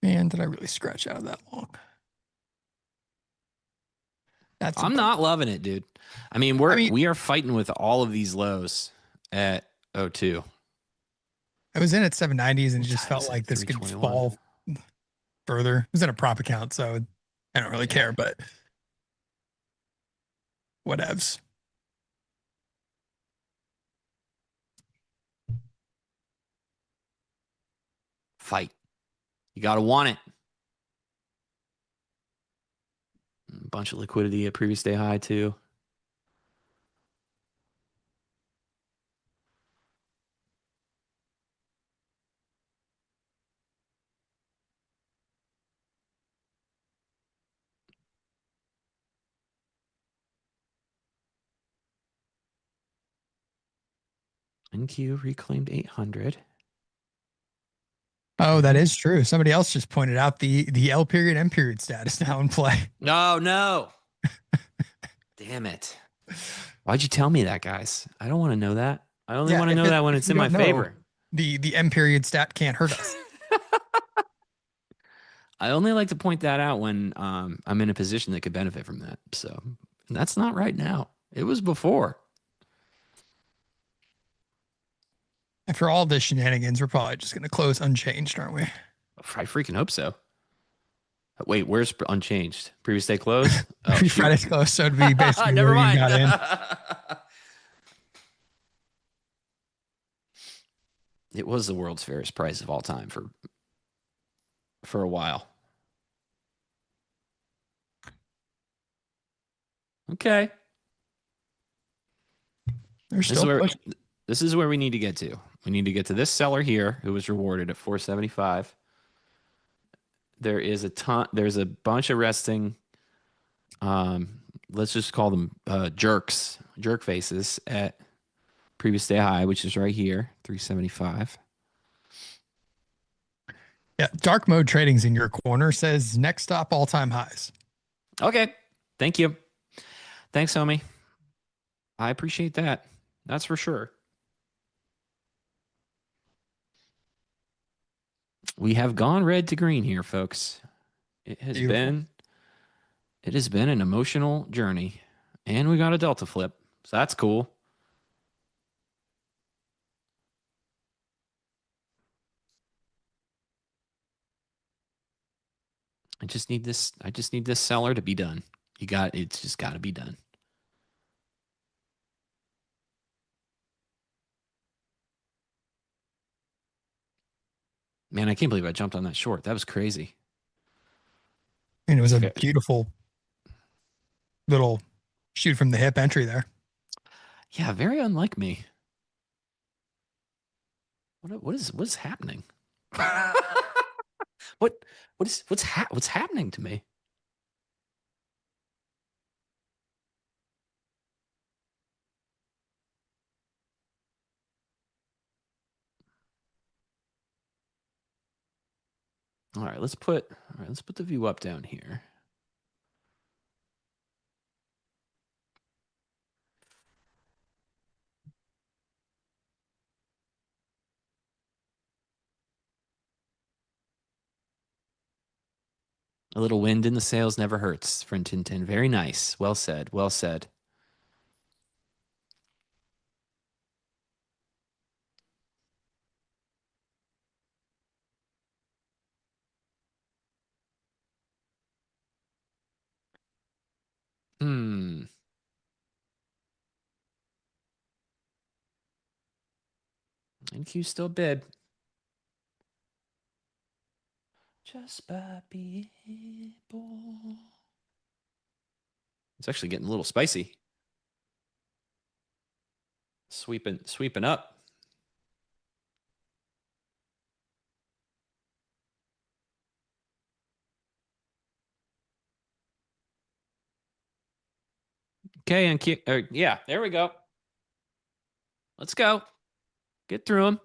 Man, did I really scratch out of that long? I'm not loving it, dude. I mean, we are fighting with all of these lows at 02. I was in at 790s and it What just time felt is like it? this could 3:21. fall further. It was in a prop account, so I don't really care, but whatevs. Fight. You got to want it. A bunch of liquidity at previous day high too. NQ reclaimed 800. Oh, that is true. Somebody else just pointed out the L period, M period status now in play. No. Damn it. Why'd you tell me that, guys? I don't want to know that. I only want to know that when it's in my favor. The M period stat can't hurt us. I only like to point that out when I'm in a position that could benefit from that. So that's not right now. It was before. After all this shenanigans, we're probably just going to close unchanged, aren't we? I freaking hope so. Wait, where's unchanged? Previous day close? Oh, Friday's close, so it'd be basically never where you mind. got in. It was the world's fairest price of all time for a while. Okay. This is where we need to get to. We need to get to this seller here who was rewarded at 475. There's a bunch of resting, let's just call them jerk faces at previous day high, which is right here, 375. Yeah, dark mode trading's in your corner, says next stop all-time highs. Okay. Thank you. Thanks, homie. I appreciate that. That's for sure. We have gone red to green here, folks. It has been an emotional journey, and we got a delta flip, so that's cool. I just need this seller to be done. It's just got to be done. Man, I can't believe I jumped on that short. That was crazy. And it was a beautiful little shoot from the hip entry there. Yeah, very unlike me. What's happening? What's happening to me? All right, let's put the view up down here. A little wind in the sails never hurts, friend Tintin. Very nice. Well said. Well said. NQ still bid. Just by being able. It's actually getting a little spicy. Sweeping up. Okay, NQ. Yeah, there we go. Let's go. Get through them.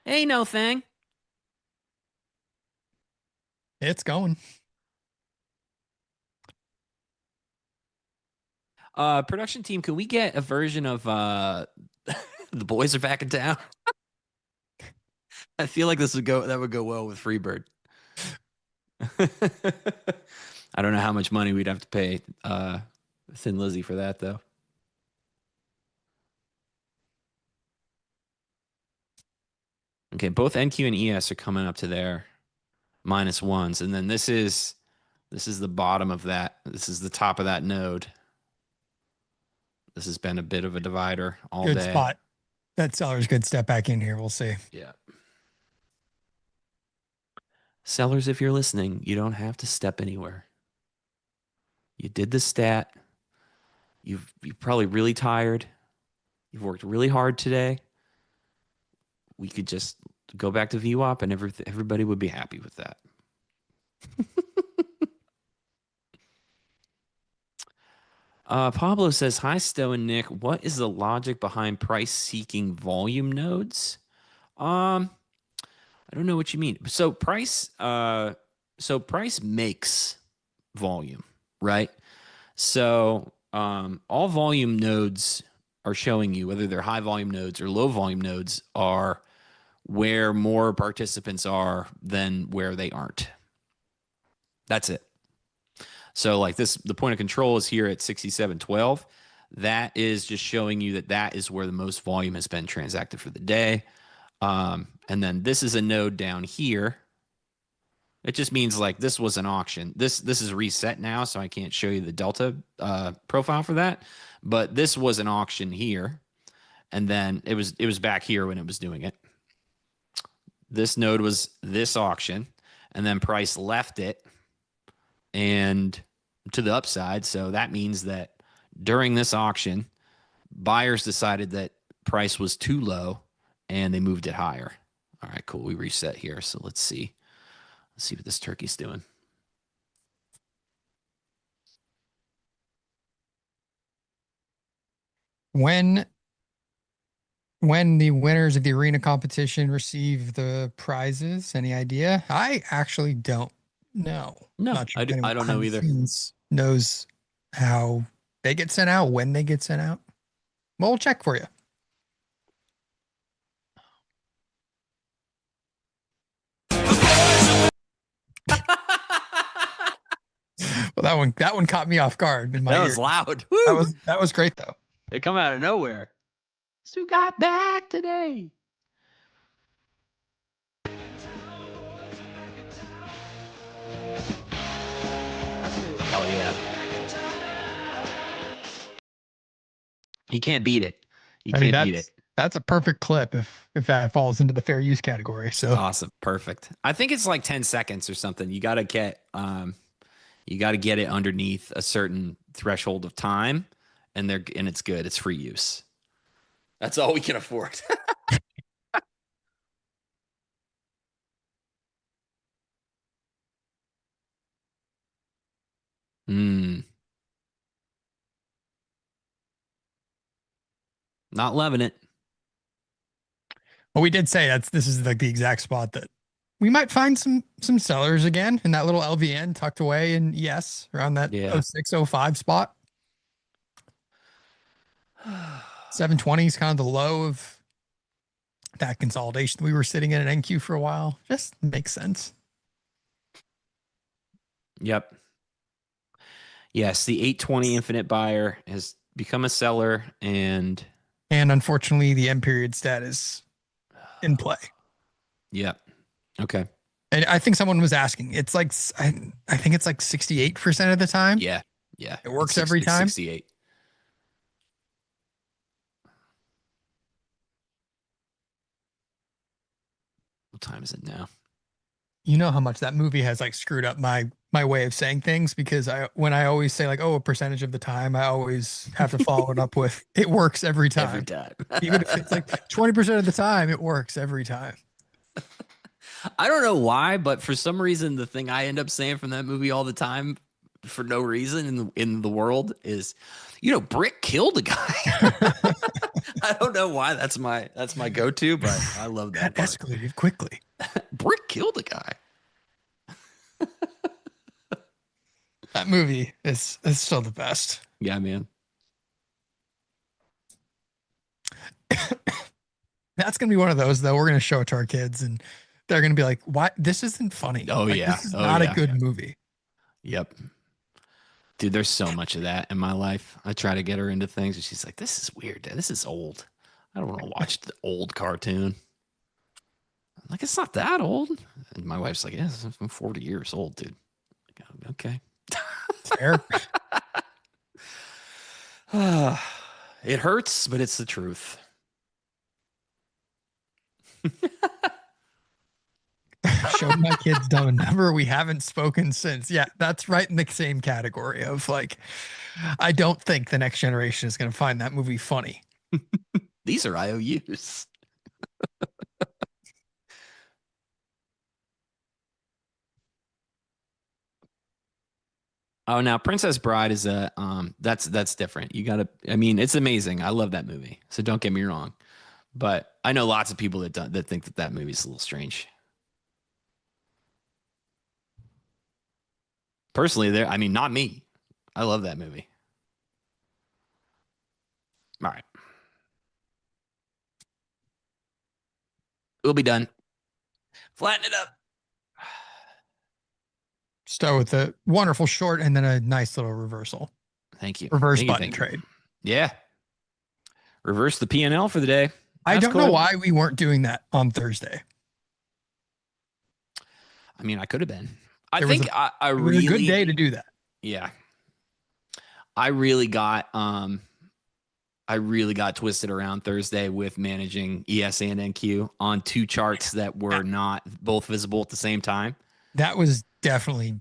Ain't no thing. It's going. Production team, can we get a version of the boys are back in town? I feel like that would go well with Freebird. I don't know how much money we'd have to pay Thin Lizzy for that though. Okay, both NQ and ES are coming up to their -1s, and then this is the bottom of that. This is the top of that node. This has been a bit of a divider all Good day. spot. That seller's good step back in here. We'll see. Yeah. Sellers, if you're listening, you don't have to step anywhere. You did the stat. You're probably really tired. You've worked really hard today. We could just go back to VWAP and everybody would be happy with that. Pablo says, hi, Stowe and Nick. What is the logic behind price-seeking volume nodes? I don't know what you mean. So price makes volume, right? So all volume nodes are showing you, whether they're high volume nodes or low volume nodes, are where more participants are than where they aren't. That's it. So like this, the point of control is here at 67.12. That is just showing you that is where the most volume has been transacted for the day. And then this is a node down here. It just means like this was an auction. This is reset now, so I can't show you the delta profile for that. But this was an auction here, and then it was back here when it was doing it. This node was this auction, and then price left it and to the upside. So that means that during this auction, buyers decided that price was too low and they moved it higher. All right, cool. We reset here. So let's see. Let's see what this turkey's doing. When the winners of the arena competition receive the prizes, any idea? I actually don't know. No, Not sure if I anyone don't know behind the either. scenes knows how they get sent out, when they get sent out. Well, we'll check for you. Well, that one caught me off guard in my That ear. was loud. That was great though. They come out of nowhere. Stu got back today. Hell yeah. You can't beat it. I mean, that's a perfect clip if that falls into the fair use category. So Awesome. Perfect. I think it's like 10 seconds or something. You gotta get it underneath a certain threshold of time, and it's good. It's free use. That's all we can afford. Not loving it. well, we did say this is like the exact spot that we might find some sellers again in that little LVN tucked away in ES around that Yeah. 0605 spot. 720 is kind of the low of that consolidation. We were sitting in an NQ for a while. Just makes sense. Yep. Yes, the 820 infinite buyer has become a seller, and unfortunately, the M period stat is in play. yep. Okay. And I think someone was asking. It's like I think it's like 68% of the time. Yeah. Yeah. It works every time. 68. What time is it now? You know how much that movie has like screwed up my way of saying things, because when I always say like, oh, a percentage of the time, I always have to follow it up with it works every time. Every time. Even if it's like 20% of the time, it works every time. I don't know why, but for some reason, the thing I end up saying from that movie all the time, for no reason in the world, is, Brick killed a guy. I don't know why that's my go-to, but I love that. That escalated quickly. Brick killed a guy. That movie is still the best. Yeah, man. That's gonna be one of those though. We're gonna show it to our kids, and they're gonna be like, "Why? This isn't funny. Oh, Like, yeah. this is Oh, not yeah. a good movie." Yep. Dude, there's so much of that in my life. I try to get her into things, and she's like, "This is weird, Dad. This is old. I don't want to watch the old cartoon." I'm like, it's not that old. And my wife's like, "Yes, I'm 40 years old, dude." Like, okay. Fair. It hurts, but it's the truth. Showed my kids dumb and number. We haven't spoken since. Yeah, that's right in the same category of like, I don't think the next generation is gonna find that movie funny. These are IOUs. Oh, now Princess Bride is that's different. You gotta, I mean, it's amazing. I love that movie. So don't get me wrong. But I know lots of people that think that movie is a little strange. Personally, I mean, not me. I love that movie. All right. We'll be done. Flatten it up. Stowe with a wonderful short and then a nice little reversal. Thank you. Reverse Thank you, button thank you. trade. Yeah. Reverse the P&L for the day. I That's don't know cool. why we weren't doing that on Thursday. I mean, I could have been. It was a good day to do that. Yeah. I really got twisted around Thursday with managing ES and NQ on two charts that were not both visible at the same time. That was definitely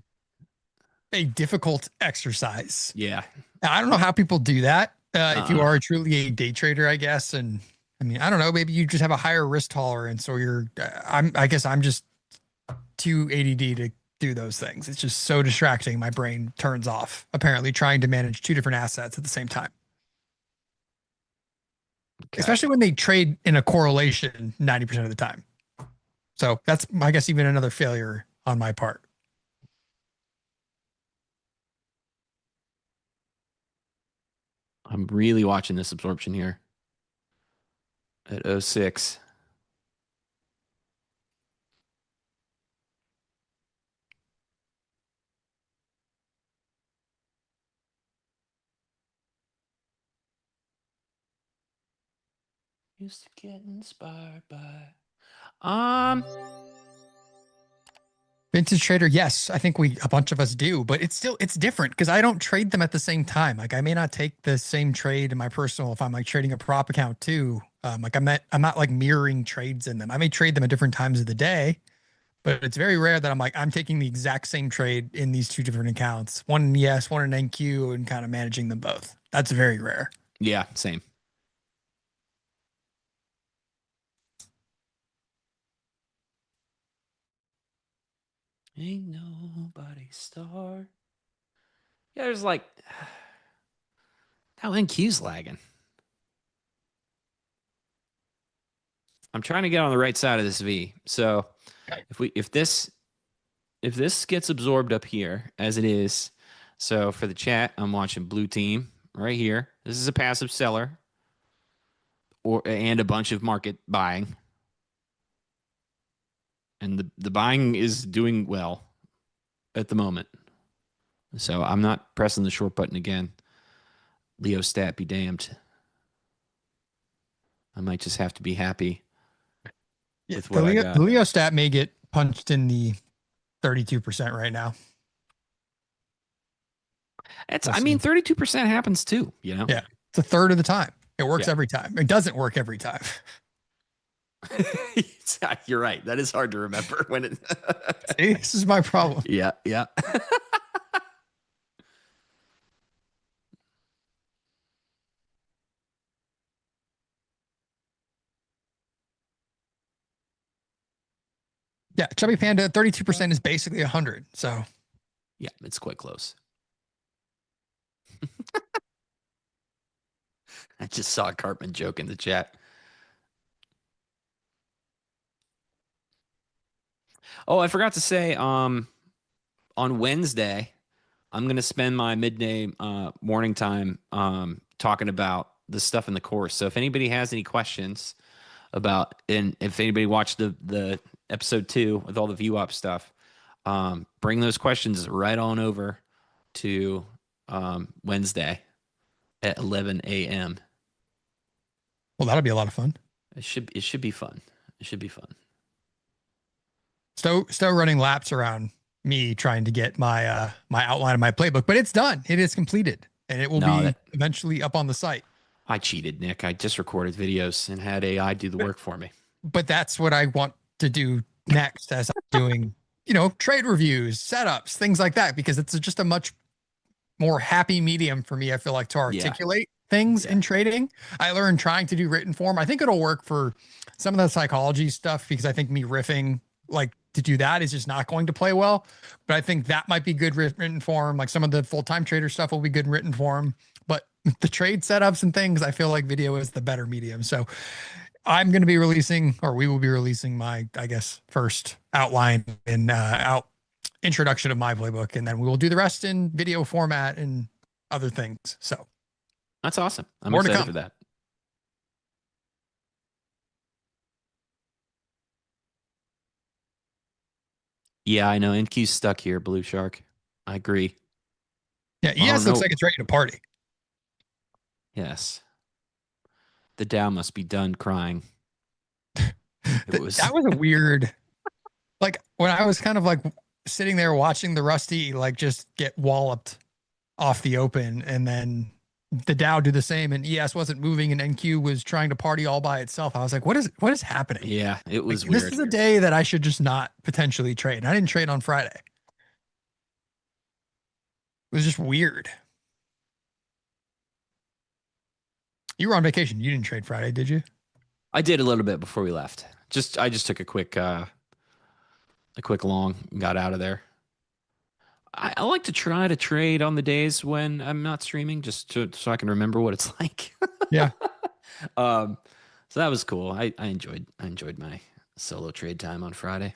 a difficult exercise. Yeah. I don't know how people do that. If you are truly a day trader, I guess. And I mean, I don't know, maybe you just have a higher risk tolerance, or I guess I'm just too ADD to do those things. It's just so distracting. My brain turns off, apparently, trying to manage two different assets at the same time. Okay. Especially when they trade in a correlation 90% of the time. So that's, I guess, even another failure on my part. I'm really watching this absorption here at 06. Used to get inspired by Vintage trader, yes, I think a bunch of us do, but it's different because I don't trade them at the same time. Like I may not take the same trade in my personal if I'm like trading a prop account too. Like I'm not like mirroring trades in them. I may trade them at different times of the day, but it's very rare that I'm taking the exact same trade in these two different accounts. One in ES, one in NQ, and kind of managing them both. That's very rare. Yeah, same. Ain't nobody star. Yeah, there's like, how NQ's lagging. I'm trying to get on the right side of this V. So if this gets absorbed up here as it is, so for the chat, I'm watching blue team right here. This is a passive seller and a bunch of market buying. And the buying is doing well at the moment. So I'm not pressing the short button again. Leo stat be damned. I might just have to be happy with what I got. The Leo stat may get punched in the 32% right now. I mean, 32% happens too, you know? Yeah. It's a third of the time. It works every time. It doesn't work every time. You're right. That is hard to remember when it. See, this is my problem. Yeah. Yeah. Yeah. Chubby Panda, 32% is basically 100. So, yeah, it's quite close. I just saw a Cartman joke in the chat. Oh, I forgot to say, on Wednesday, I'm going to spend my midday morning time talking about the stuff in the course. So if anybody has any questions about, and if anybody watched the episode 2 with all the view up stuff, bring those questions right on over to Wednesday at 11 a.m. well, that'll be a lot of fun. It should be fun. It should be fun. Stowe running laps around me trying to get my my outline of my playbook, but it's done. It is completed, and it will be eventually up on the site. I cheated, Nick. I just recorded videos and had AI do the work for me. But that's what I want to do next, as I'm doing, trade reviews, setups, things like that, because it's just a much more happy medium for me. I feel like to articulate things in trading. I learned trying to do written form. I think it'll work for some of the psychology stuff, because I think me riffing like to do that is just not going to play well. But I think that might be good written form. Like some of the full-time trader stuff will be good in written form. But the trade setups and things, I feel like video is the better medium. So I'm going to be releasing, or we will be releasing my, I guess, first outline and introduction of my playbook. And then we will do the rest in video format and other things. So that's awesome. I'm excited for that. Yeah, I know. NQ's stuck here, Blue Shark. I agree. Yeah, ES looks like it's ready to party. Yes. The Dow must be done crying. That was a weird, like when I was kind of like sitting there watching the Rusty like just get walloped off the open, and then the Dow do the same, and ES wasn't moving, and NQ was trying to party all by itself. I was like, what is happening? Yeah, it was weird. This is a day that I should just not potentially trade. And I didn't trade on Friday. It was just weird. You were on vacation. You didn't trade Friday, did you? I did a little bit before we left. I just took a quick long, got out of there. I like to try to trade on the days when I'm not streaming, just so I can remember what it's like. Yeah. So that was cool. I enjoyed my solo trade time on Friday.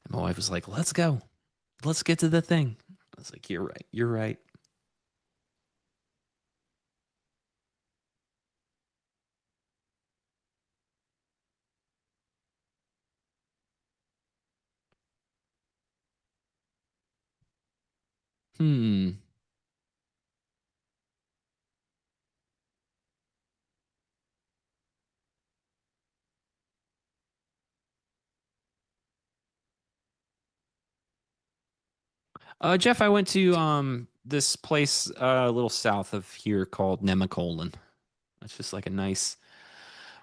And my wife was like, "Let's go. Let's get to the thing." I was like, "You're right. You're right." Jeff, I went to this place a little south of here called Nemacolin. It's just like a nice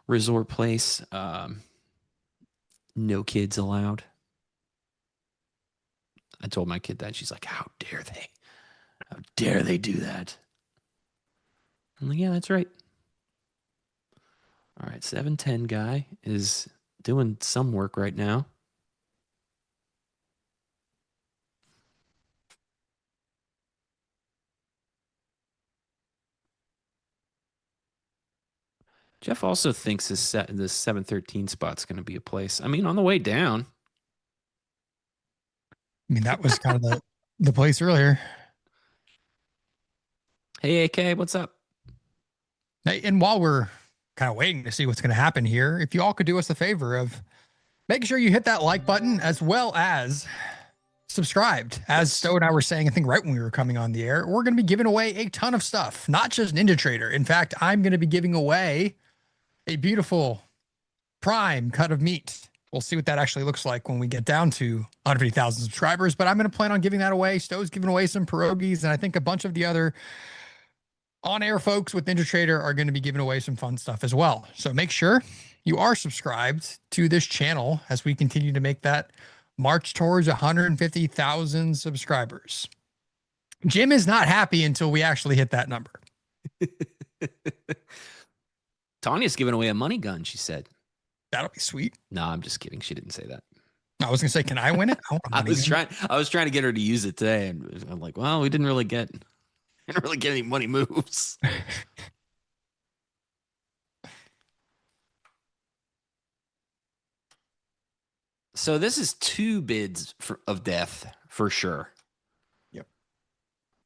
resort place. No kids allowed. I told my kid that. She's like, "How dare they? How dare they do that?" I'm like, "Yeah, that's right." All right, 710 guy is doing some work right now. Jeff also thinks this 713 spot's going to be a place. I mean, on the way down, I mean, that was kind of the place earlier. Hey, AK, what's up? Hey, and while we're kind of waiting to see what's going to happen here, if you all could do us a favor of making sure you hit that like button as well as subscribed. As Yes. Stowe and I were saying, I think right when we were coming on the air, we're going to be giving away a ton of stuff, not just NinjaTrader. In fact, I'm going to be giving away a beautiful prime cut of meat. We'll see what that actually looks like when we get down to 150,000 subscribers, but I'm going to plan on giving that away. Stowe's giving away some pierogies, and I think a bunch of the other on-air folks with NinjaTrader are going to be giving away some fun stuff as well. So make sure you are subscribed to this channel as we continue to make that march towards 150,000 subscribers. Jim is not happy until we actually hit that number. Tanya's giving away a money gun, she said. That'll be sweet. No, I'm just kidding. She didn't say that. I was going to say, can I win it? I was trying to get her to use it today, and I'm like, well, we didn't really get any money moves. So this is 2 bids of death for sure. Yep.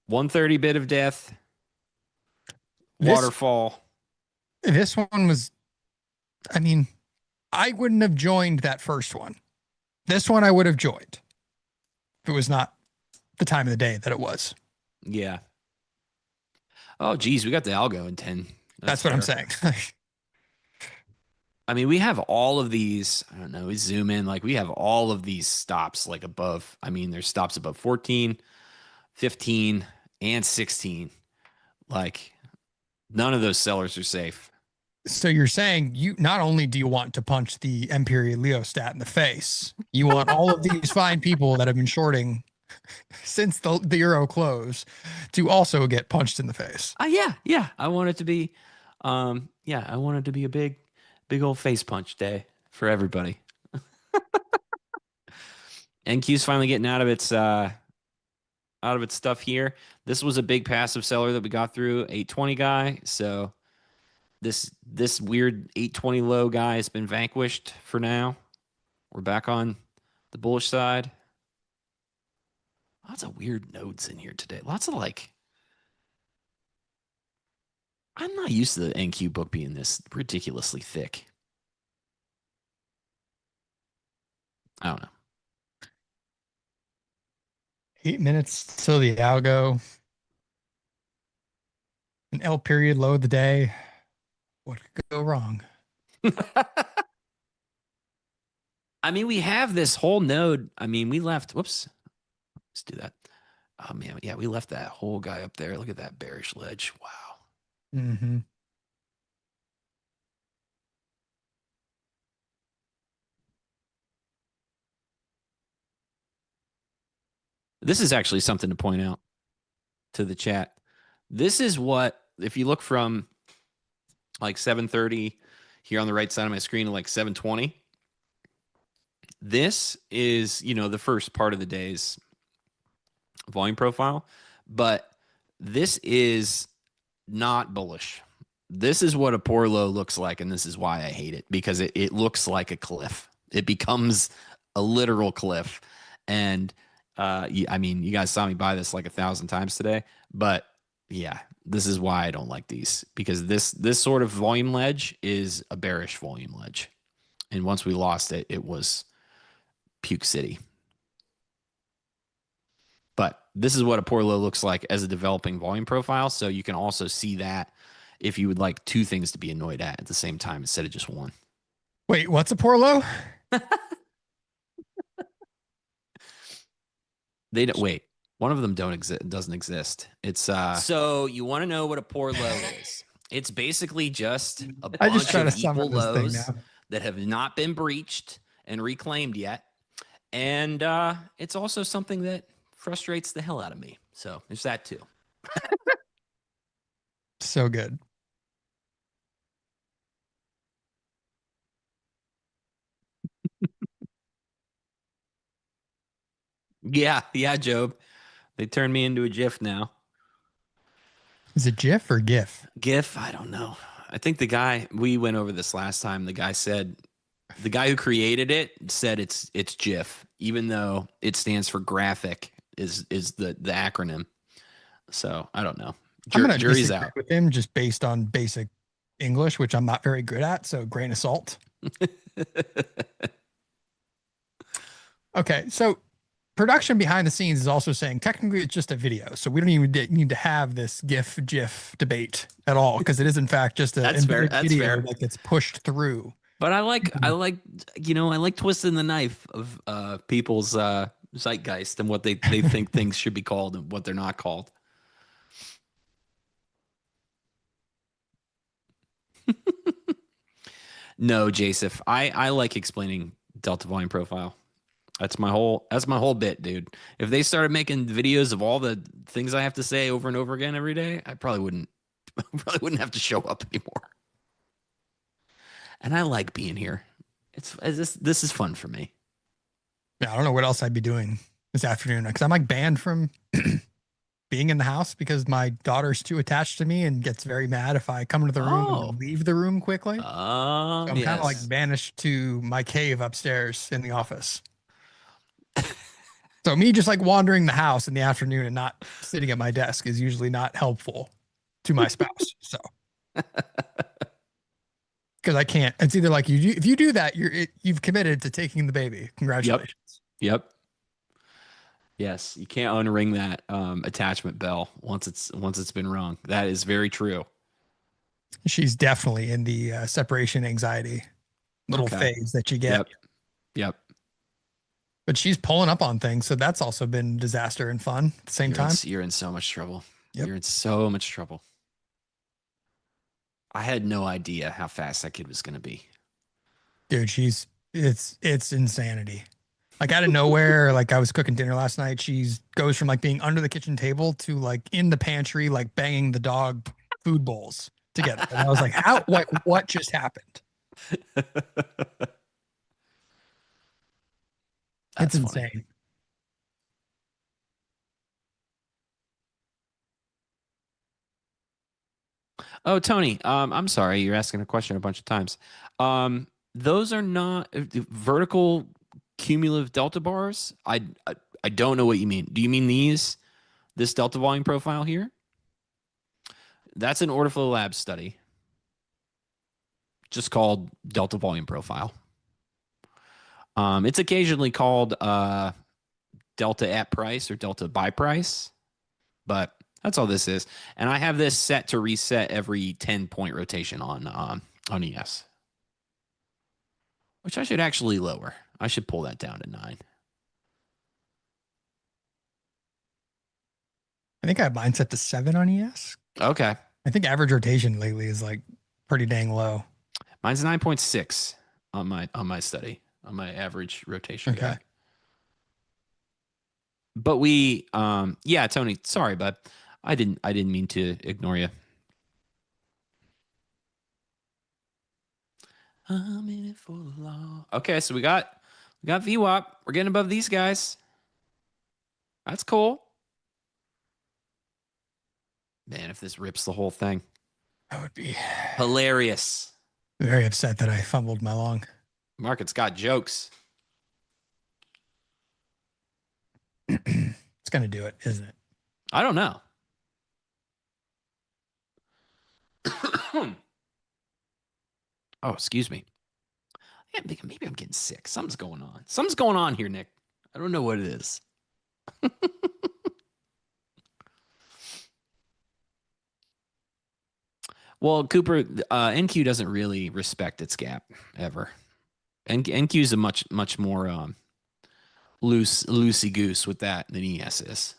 130 bid of death. This- Waterfall. This one was, I mean, I wouldn't have joined that first one. This one I would have joined if it was not the time of the day that it was. Yeah. Oh, geez, we got the algo in 10. That's what I'm saying. I mean, we have all of these. I don't know. We zoom in. Like, we have all of these stops like above. I mean, there's stops above 14, 15, and 16. Like, none of those sellers are safe. So you're saying you not only do you want to punch the M period Leo stat in the face, you want all of these fine people that have been shorting since the euro close to also get punched in the face. Yeah. I want it to be, I want it to be a big old face punch day for everybody. NQ's finally getting out of its stuff here. This was a big passive seller that we got through, 820 guy. So this weird 820 low guy has been vanquished for now. We're back on the bullish side. Lots of weird nodes in here today. Lots of I'm not used to the NQ book being this ridiculously thick. I don't know. 8 minutes till the algo. An L period low of the day. What could go wrong? I mean, we have this whole node. I mean, we left. Whoops. Let's do that. Oh, man. Yeah, we left that whole guy up there. Look at that bearish ledge. Wow. Mm-hmm. This is actually something to point out to the chat. This is what, if you look from like 7:30 here on the right side of my screen to like 7:20, this is, the first part of the day's volume profile, but this is not bullish. This is what a poor low looks like, and this is why I hate it, because it looks like a cliff. It becomes a literal cliff. And I mean, you guys saw me buy this like 1,000 times today, but yeah, this is why I don't like these, because this sort of volume ledge is a bearish volume ledge. And once we lost it, it was puke city. But this is what a poor low looks like as a developing volume profile. So you can also see that if you would like 2 things to be annoyed at the same time instead of just one. Wait, what's a poor low? They don't wait. One of them doesn't exist. It's so you want to know what a poor low is. It's basically just a bunch of equal lows that have not been breached and reclaimed yet. And it's also something that frustrates the hell out of me. So there's that too. So good. Yeah, Job. They turned me into a GIF now. Is it GIF or GIF? GIF? I don't know. I think the guy, we went over this last time. The guy said The guy who created it said it's GIF, even though it stands for graphic is the acronym. So I don't know. I'm going to Jury's disagree out. with him just based on basic English, which I'm not very good at. So grain of salt. Okay. So production behind the scenes is also saying technically it's just a video. So we don't even need to have this GIF debate at all because it is in fact just a That's fair. embedded That's video fair. that gets pushed through. But I like twisting the knife of people's zeitgeist and what they think things should be called and what they're not called. No, Joseph. I like explaining delta volume profile. That's my whole bit, dude. If they started making videos of all the things I have to say over and over again every day, I probably wouldn't have to show up anymore. And I like being here. This is fun for me. Yeah, I don't know what else I'd be doing this afternoon because I'm like banned from being in the house because my daughter's too attached to me and gets very mad if I come into the room and leave the room quickly. So I'm kind of like banished to my cave upstairs in the office. So me just like wandering the house in the afternoon and not sitting at my desk is usually not helpful to my spouse. So because I can't, it's either like if you do that, you've committed to taking the baby. Congratulations. Yep. Yes, you can't unring that attachment bell once it's been rung. That is very true. She's definitely in the separation anxiety little phase that you get. Yep. But she's pulling up on things, so that's also been disaster and fun at the same time. You're in so much trouble. Yep. You're in so much trouble. I had no idea how fast that kid was going to be. Dude, it's insanity. Like out of nowhere, like I was cooking dinner last night. She goes from like being under the kitchen table to like in the pantry, like banging the dog food bowls together. And I was like, what just happened? It's insane. Funny. Oh, Tony, I'm sorry. You're asking a question a bunch of times. Those are not vertical cumulative delta bars. I don't know what you mean. Do you mean this delta volume profile here? That's an order flow lab study, just called delta volume profile. It's occasionally called delta at price or delta by price, but that's all this is. And I have this set to reset every 10-point rotation on ES, which I should actually lower. I should pull that down to 9. I think I have mine set to 7 on ES. Okay. I think average rotation lately is like pretty dang low. Mine's 9.6 on my study, on my average rotation. Okay. Guide. But we, yeah, Tony, sorry, bud. I didn't mean to ignore you. I'm in it for the law. Okay, so we got VWAP. We're getting above these guys. That's cool. Man, if this rips the whole thing, that would be hilarious. Very upset that I fumbled my long. Market's got jokes. It's going to do it, isn't it? I don't know. Oh, excuse me. I'm thinking maybe I'm getting sick. Something's going on. Something's going on here, Nick. I don't know what it is. Well, Cooper, NQ doesn't really respect its gap ever. NQ is a much more loosey goose with that than ES is.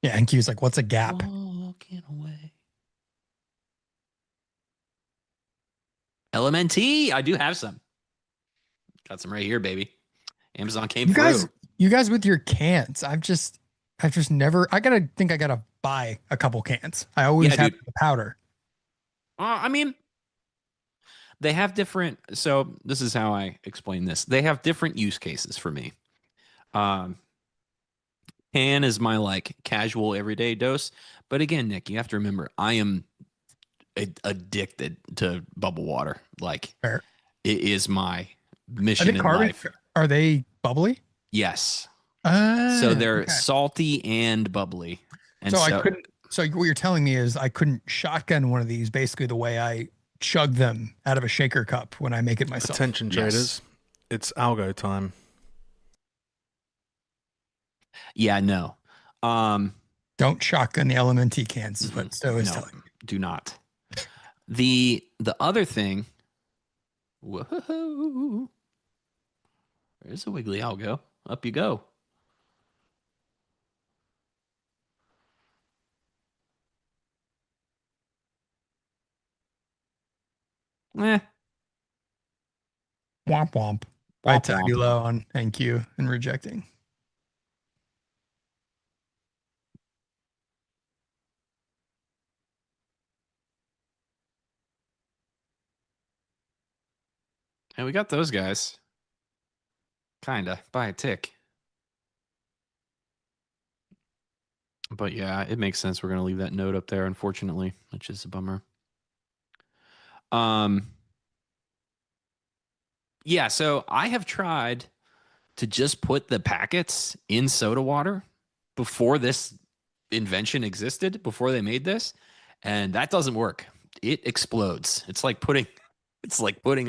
Yeah, NQ is like, what's a gap? Walking away. LMNT, I do have some. Got some right here, baby. Amazon came through. You guys with your cans. I've just never. I gotta buy a couple cans. I always have the powder. I mean, they have different. So this is how I explain this. They have different use cases for me. Can is my like casual everyday dose. But again, Nick, you have to remember, I am addicted to bubble water. Like, fair. It is my I mission think in carbon, life. are they bubbly? Yes. So they're Okay. salty and bubbly. And So I so, couldn't, so what you're telling me is I couldn't shotgun one of these basically the way I chug them out of a shaker cup when I make it myself. Attention Yes. traders, it's algo time. yeah, no. Don't shotgun the LMNT cans is what Stowe is no, telling me. do not. The other thing, whoa, there's a wiggly algo. Up you go. Eh, Womp womp. I tag you low on NQ and rejecting. and we got those guys. Kinda by a tick. But yeah, it makes sense. We're gonna leave that note up there, unfortunately, which is a bummer. Yeah, so I have tried to just put the packets in soda water before this invention existed, before they made this, and that doesn't work. It explodes. It's like putting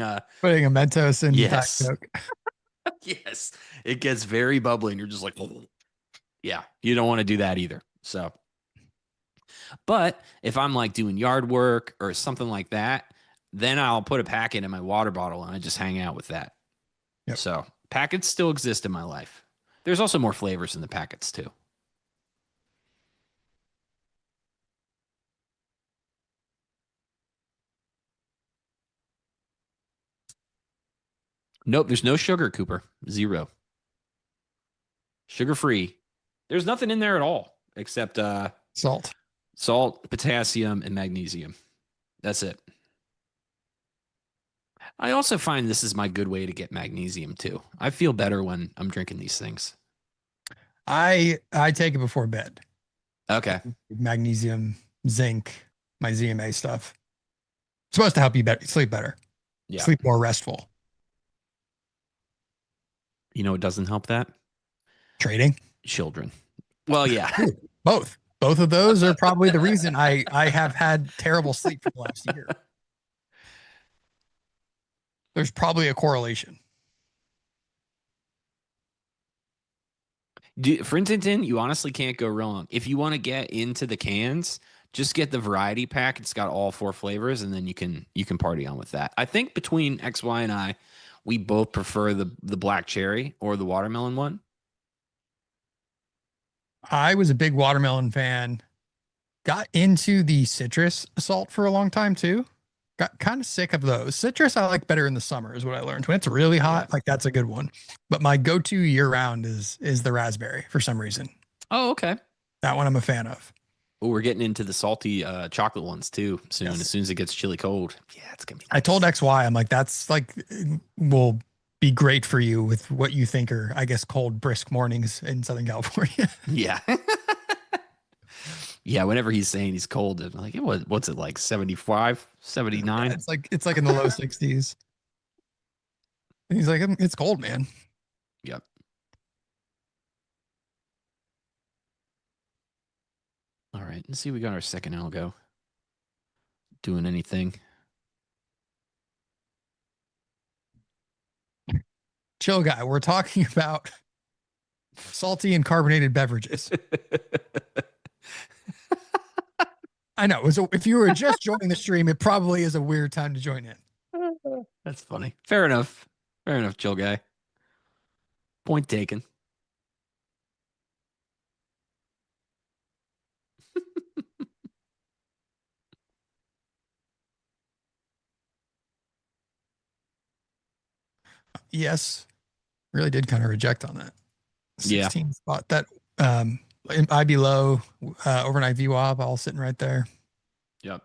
a Putting a Mentos in Diet yes. Coke. Yes. It gets very bubbly and you're just like, yeah, you don't want to do that either. So, but if I'm like doing yard work or something like that, then I'll put a packet in my water bottle and I just hang out with that. Yep. So packets still exist in my life. There's also more flavors in the packets too. Nope, there's no sugar, Cooper. Zero. Sugar free. There's nothing in there at all except Salt, potassium, and magnesium. That's it. I also find this is my good way to get magnesium too. I feel better when I'm drinking these things. I take it before bed. Okay. Magnesium, zinc, my ZMA stuff. It's supposed to help you sleep better. Yeah. Sleep more restful. You know what doesn't help that? Trading. Children. Well, yeah. Both of those are probably the reason I have had terrible sleep for the last year. There's probably a correlation. For instance, you honestly can't go wrong. If you want to get into the cans, just get the variety pack. It's got all 4 flavors, and then you can party on with that. I think between XY and I, we both prefer the black cherry or the watermelon one. I was a big watermelon fan. Got into the citrus salt for a long time too. Got kind of sick of those. Citrus I like better in the summer is what I learned. When it's really hot, Yeah. like that's a good one. But my go-to year round is the raspberry for some reason. Oh, okay. That one I'm a fan of. Oh, we're getting into the salty chocolate ones too soon. Yes. As soon as it gets chilly cold. Yeah, it's gonna be nice. I told XY, I'm like, that's like will be great for you with what you think are, I guess, cold, brisk mornings in Southern California. Yeah. Yeah, whenever he's saying he's cold, I'm like, what's it like 75, 79? Yeah, it's like in the low 60s. And he's like, it's cold, man. Yep. All right, let's see. We got our second algo. Doing anything? Chill guy, we're talking about salty and carbonated beverages. I know. So if you were just joining the stream, it probably is a weird time to join in. That's funny. Fair enough. Fair enough, chill guy. Point taken. Yes. Really did kind of reject on that. Yeah. 16 spot. That IB low, overnight VWAP, all sitting right there. Yep.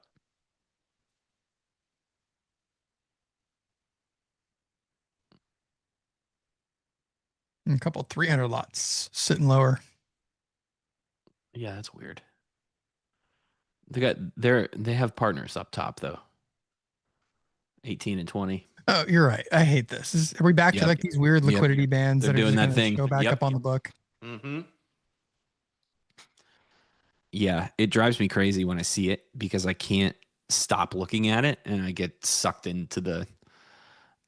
And a couple 300 lots sitting lower. Yeah, that's weird. They have partners up top though. 18 and 20. Oh, you're right. I hate this. Are we back to Yep. like these weird Yep. liquidity bands They're that are doing just that going to thing. show back Yep. up on the book? Mm-hmm. Yeah, it drives me crazy when I see it because I can't stop looking at it and I get sucked into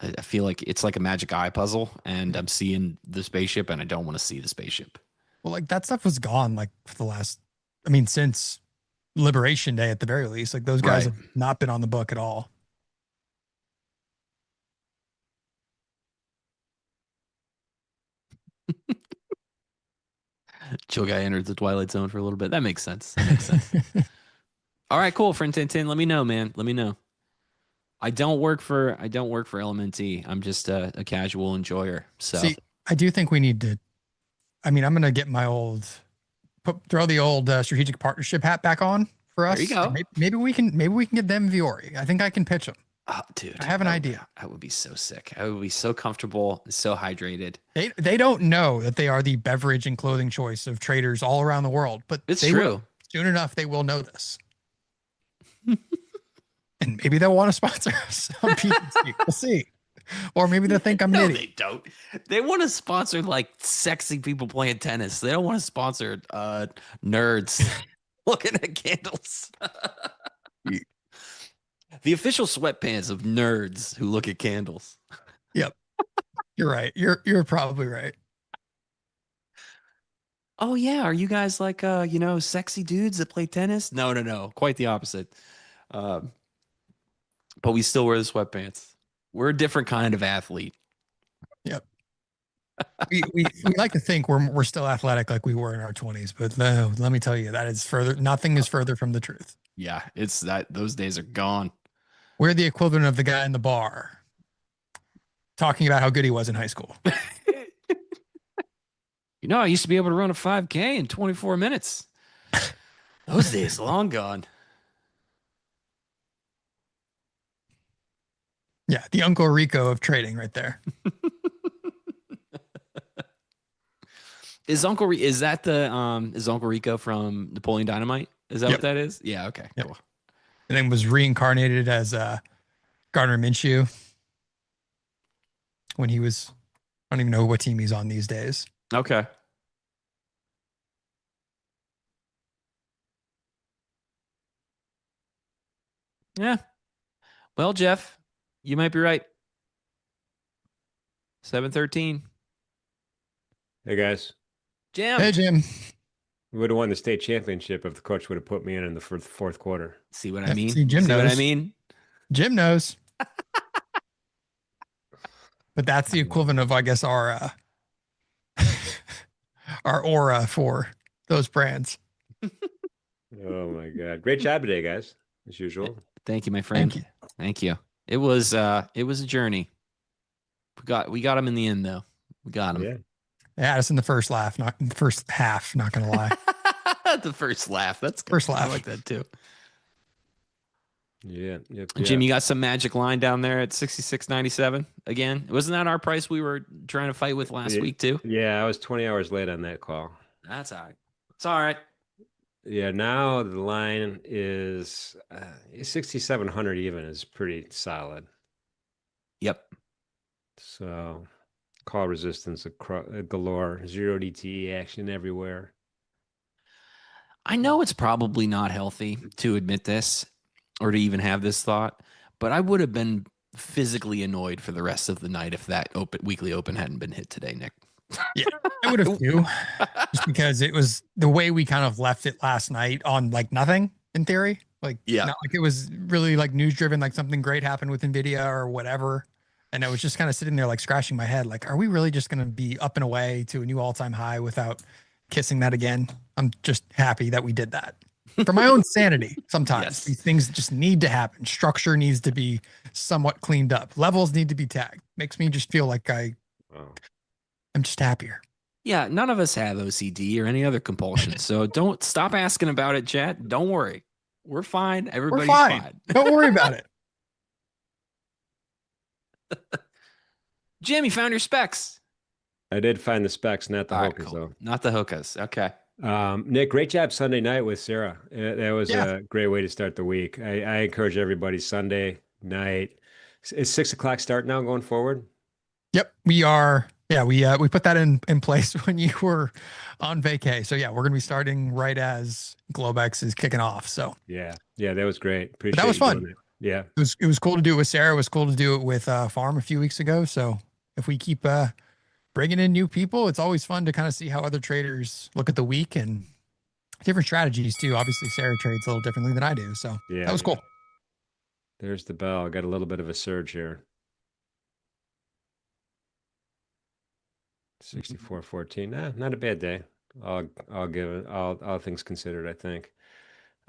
I feel like it's like a magic eye puzzle and I'm seeing the spaceship and I don't want to see the spaceship. Well, like that stuff was gone like for the last, I mean, since Liberation Day at the very least. Like those guys Right. have not been on the book at all. Chill guy entered the Twilight Zone for a little bit. That makes sense. That makes sense. All right, cool. Friend Tintin, let me know, man. Let me know. I don't work for LMNT. I'm just a casual enjoyer. So See, I do think we need to. I mean, I'm going to get my throw the old strategic partnership hat back on for us. there you go. Maybe we can get them Viore. I think I can pitch them. Oh, dude, I have an idea. I would be so sick. I would be so comfortable, so hydrated. They don't know that they are the beverage and clothing choice of traders all around the world, but It's they true. will. Soon enough, they will know this. And maybe they'll want to sponsor us on PTC. We'll see. Or maybe they'll think I'm an No, idiot. they don't. They want to sponsor like sexy people playing tennis. They don't want to sponsor nerds looking at candles. The official sweatpants of nerds who look at candles. Yep. You're right. You're probably right. Oh yeah, are you guys like sexy dudes that play tennis? No. Quite the opposite. But we still wear the sweatpants. We're a different kind of athlete. Yep. we like to think we're still athletic like we were in our 20s, but no, let me tell you, that is nothing is further from the truth. Yeah, it's that those days are gone. We're the equivalent of the guy in the bar talking about how good he was in high school. I used to be able to run a 5K in 24 minutes. Those days long gone. Yeah, the Uncle Rico of trading right there. Is Uncle Rico from Napoleon Dynamite? Is that what that is? Yeah, okay. Yep. Cool. And then was reincarnated as Gardner Minshew when he was, I don't even know what team he's on these days. Okay. Yeah. Well, Jeff, you might be right. 7-13. Hey guys, Jim. Hey, Jim. we would have won the state championship if the coach would have put me in the fourth quarter. See what I Yeah, mean? see, Jim See what I knows. mean? Jim knows. But that's the equivalent of, I guess, our aura for those brands. Oh my God! Great job today, guys. As usual. Thank you, my friend. Thank you. Thank you. It was a journey. We got him in the end though. We got him. Yeah. They had us in the first half, not gonna lie. The first laugh. That's good. First laugh. I like that too. Yeah. Yep. Jim, you got some magic line down there at 66.97 again. Wasn't that our price we were trying to fight with last week too? Yeah, I was 20 hours late on that call. That's all right. It's all right. Yeah, now the line is 6,700 even is pretty solid. Yep. So call resistance galore, zero DTE action everywhere. I know it's probably not healthy to admit this or to even have this thought, but I would have been physically annoyed for the rest of the night if that weekly open hadn't been hit today, Nick. Yeah, I would have too, just because it was the way we kind of left it last night on like nothing in theory. Like, yeah, not like it was really like news driven, like something great happened with NVIDIA or whatever. And I was just kind of sitting there like scratching my head, like, are we really just going to be up and away to a new all-time high without kissing that again? I'm just happy that we did that for my own sanity. Sometimes Yes. these things just need to happen. Structure needs to be somewhat cleaned up. Levels need to be tagged. Makes me just feel like I'm just happier. Yeah, none of us have OCD or any other compulsion. So don't stop asking about it, chat. Don't worry. We're fine. Everybody's fine. Don't worry about it. Jim, you found your specs. I did find the specs, not the All right, hokas, cool. though. Not the hokas. Okay. Nick, great job Sunday night with Sarah. That was Yeah. a great way to start the week. I encourage everybody Sunday night, Is 6 o'clock start now going forward? Yep, we are. Yeah, we put that in place when you were on vacay. So yeah, we're gonna be starting right as Globex is kicking off. So Yeah. Yeah, that was great. but that Appreciate was you doing fun. that. Yeah. It was cool to do it with Sarah. It was cool to do it with Farm a few weeks ago. So if we keep bringing in new people, it's always fun to kind of see how other traders look at the week and different strategies too. Obviously, Sarah trades a little differently than I do. So that Yeah. was cool. There's the bell. Got a little bit of a surge here. 64.14. Not a bad day. I'll give it all things considered, I think.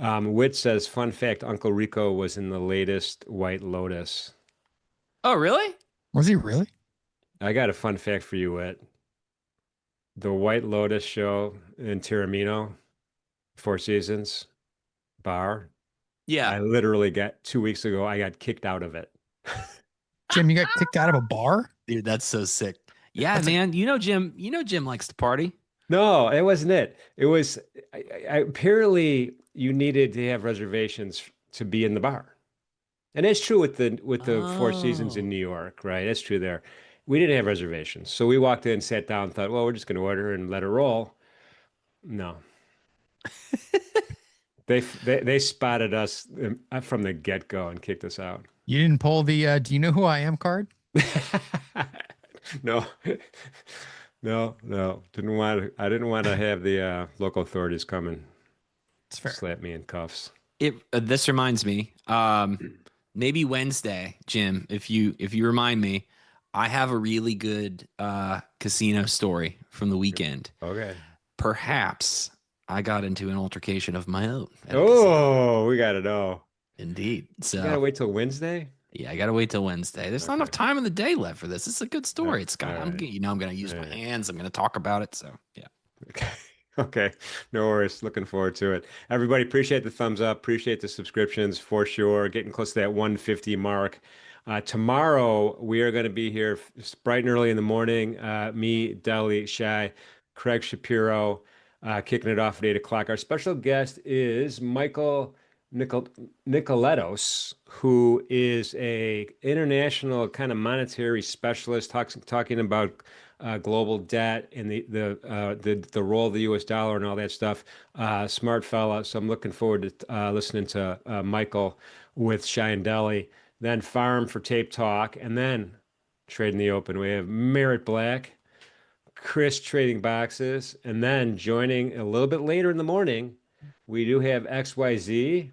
Wit says, fun fact, Uncle Rico was in the latest White Lotus. Oh, really? Was he really? I got a fun fact for you, Wit. The White Lotus show in Tiramino, Four Seasons bar. Yeah. I literally got 2 weeks ago, I got kicked out of it. Jim, you got kicked out of a bar? Dude, that's so sick. Yeah, That's man. Jim likes to party. No, it wasn't it. It was apparently you needed to have reservations to be in the bar. And that's true with the Four Seasons in Oh. New York, right? That's true there. We didn't have reservations. So we walked in, sat down, thought, well, we're just going to order and let it roll. No. They spotted us from the get-go and kicked us out. You didn't pull the do you know who I am card? No. No. I didn't want to have the local authorities come and It's fair. slap me in cuffs. This reminds me. Maybe Wednesday, Jim, if you remind me, I have a really good casino story from the weekend. Okay. Perhaps I got into an altercation of my own at a casino. Oh, we got to know. Indeed. You gotta So wait till Wednesday? yeah, I gotta wait till Wednesday. There's not enough Okay. time in the day left for this. It's a good story. It's got. All I'm right. gonna use my All right. hands. I'm gonna talk about it. So yeah. Okay. Okay. No worries. Looking forward to it. Everybody, appreciate the thumbs up. Appreciate the subscriptions for sure. Getting close to that 150 mark. Tomorrow, we are going to be here bright and early in the morning. Me, Deli, Shai, Craig Shapiro, kicking it off at 8 o'clock. Our special guest is Michael Nicoletos, who is a international kind of monetary specialist, talking about global debt and the role of the U.S. dollar and all that stuff. Smart fella. So I'm looking forward to listening to Michael with Cheyenne Deli. Then Farm for Tape Talk, and then Trade in the Open. We have Merritt Black, Chris trading boxes, and then joining a little bit later in the morning, we do have XYZ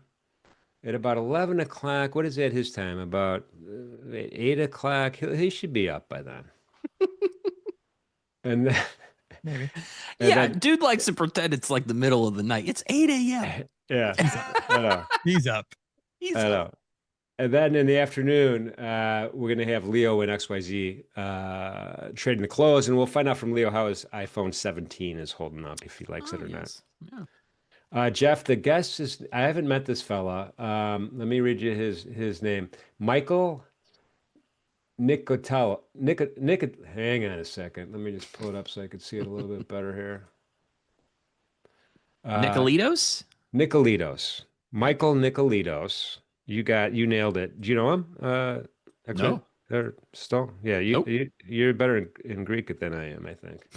at about 11 o'clock. What is that his time? About 8 o'clock. He should be up by then. And then, Maybe. and Yeah, then- dude likes to pretend it's like the middle of the night. It's 8 a.m. yeah, I know. He's up. He's I know. And then in the afternoon, we're going to have Leo and XYZ trading the close, and we'll find out from Leo how his iPhone 17 is holding up, if he likes it or yes. Yeah. not. Jeff, the guest is, I haven't met this fella. Let me read you his name. Michael Nicotello. Hang on a second. Let me just pull it up so I can see it a little bit better here. Nicolitos? Nicolitos. Michael Nicolitos. You nailed it. Do you know him? No. Or Stowe? Yeah, Nope. you're better in Greek than I am, I think.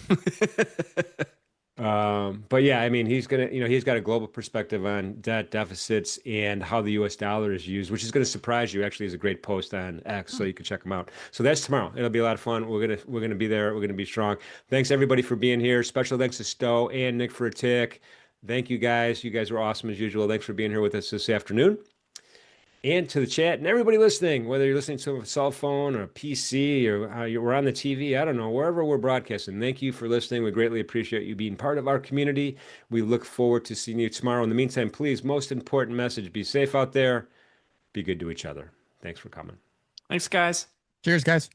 But yeah, I mean, he's got a global perspective on debt deficits and how the U.S. dollar is used, which is going to surprise you. Actually, is a great post on X, so you can check him out. So that's tomorrow. It'll be a lot of fun. We're gonna be there. We're gonna be strong. Thanks everybody for being here. Special thanks to Stowe and Nick for a tick. Thank you guys. You guys were awesome as usual. Thanks for being here with us this afternoon. And to the chat and everybody listening, whether you're listening to a cell phone or a PC or we're on the TV, I don't know, wherever we're broadcasting. Thank you for listening. We greatly appreciate you being part of our community. We look forward to seeing you tomorrow. In the meantime, please, most important message, be safe out there. Be good to each other. Thanks for coming. Thanks, guys. Cheers, guys.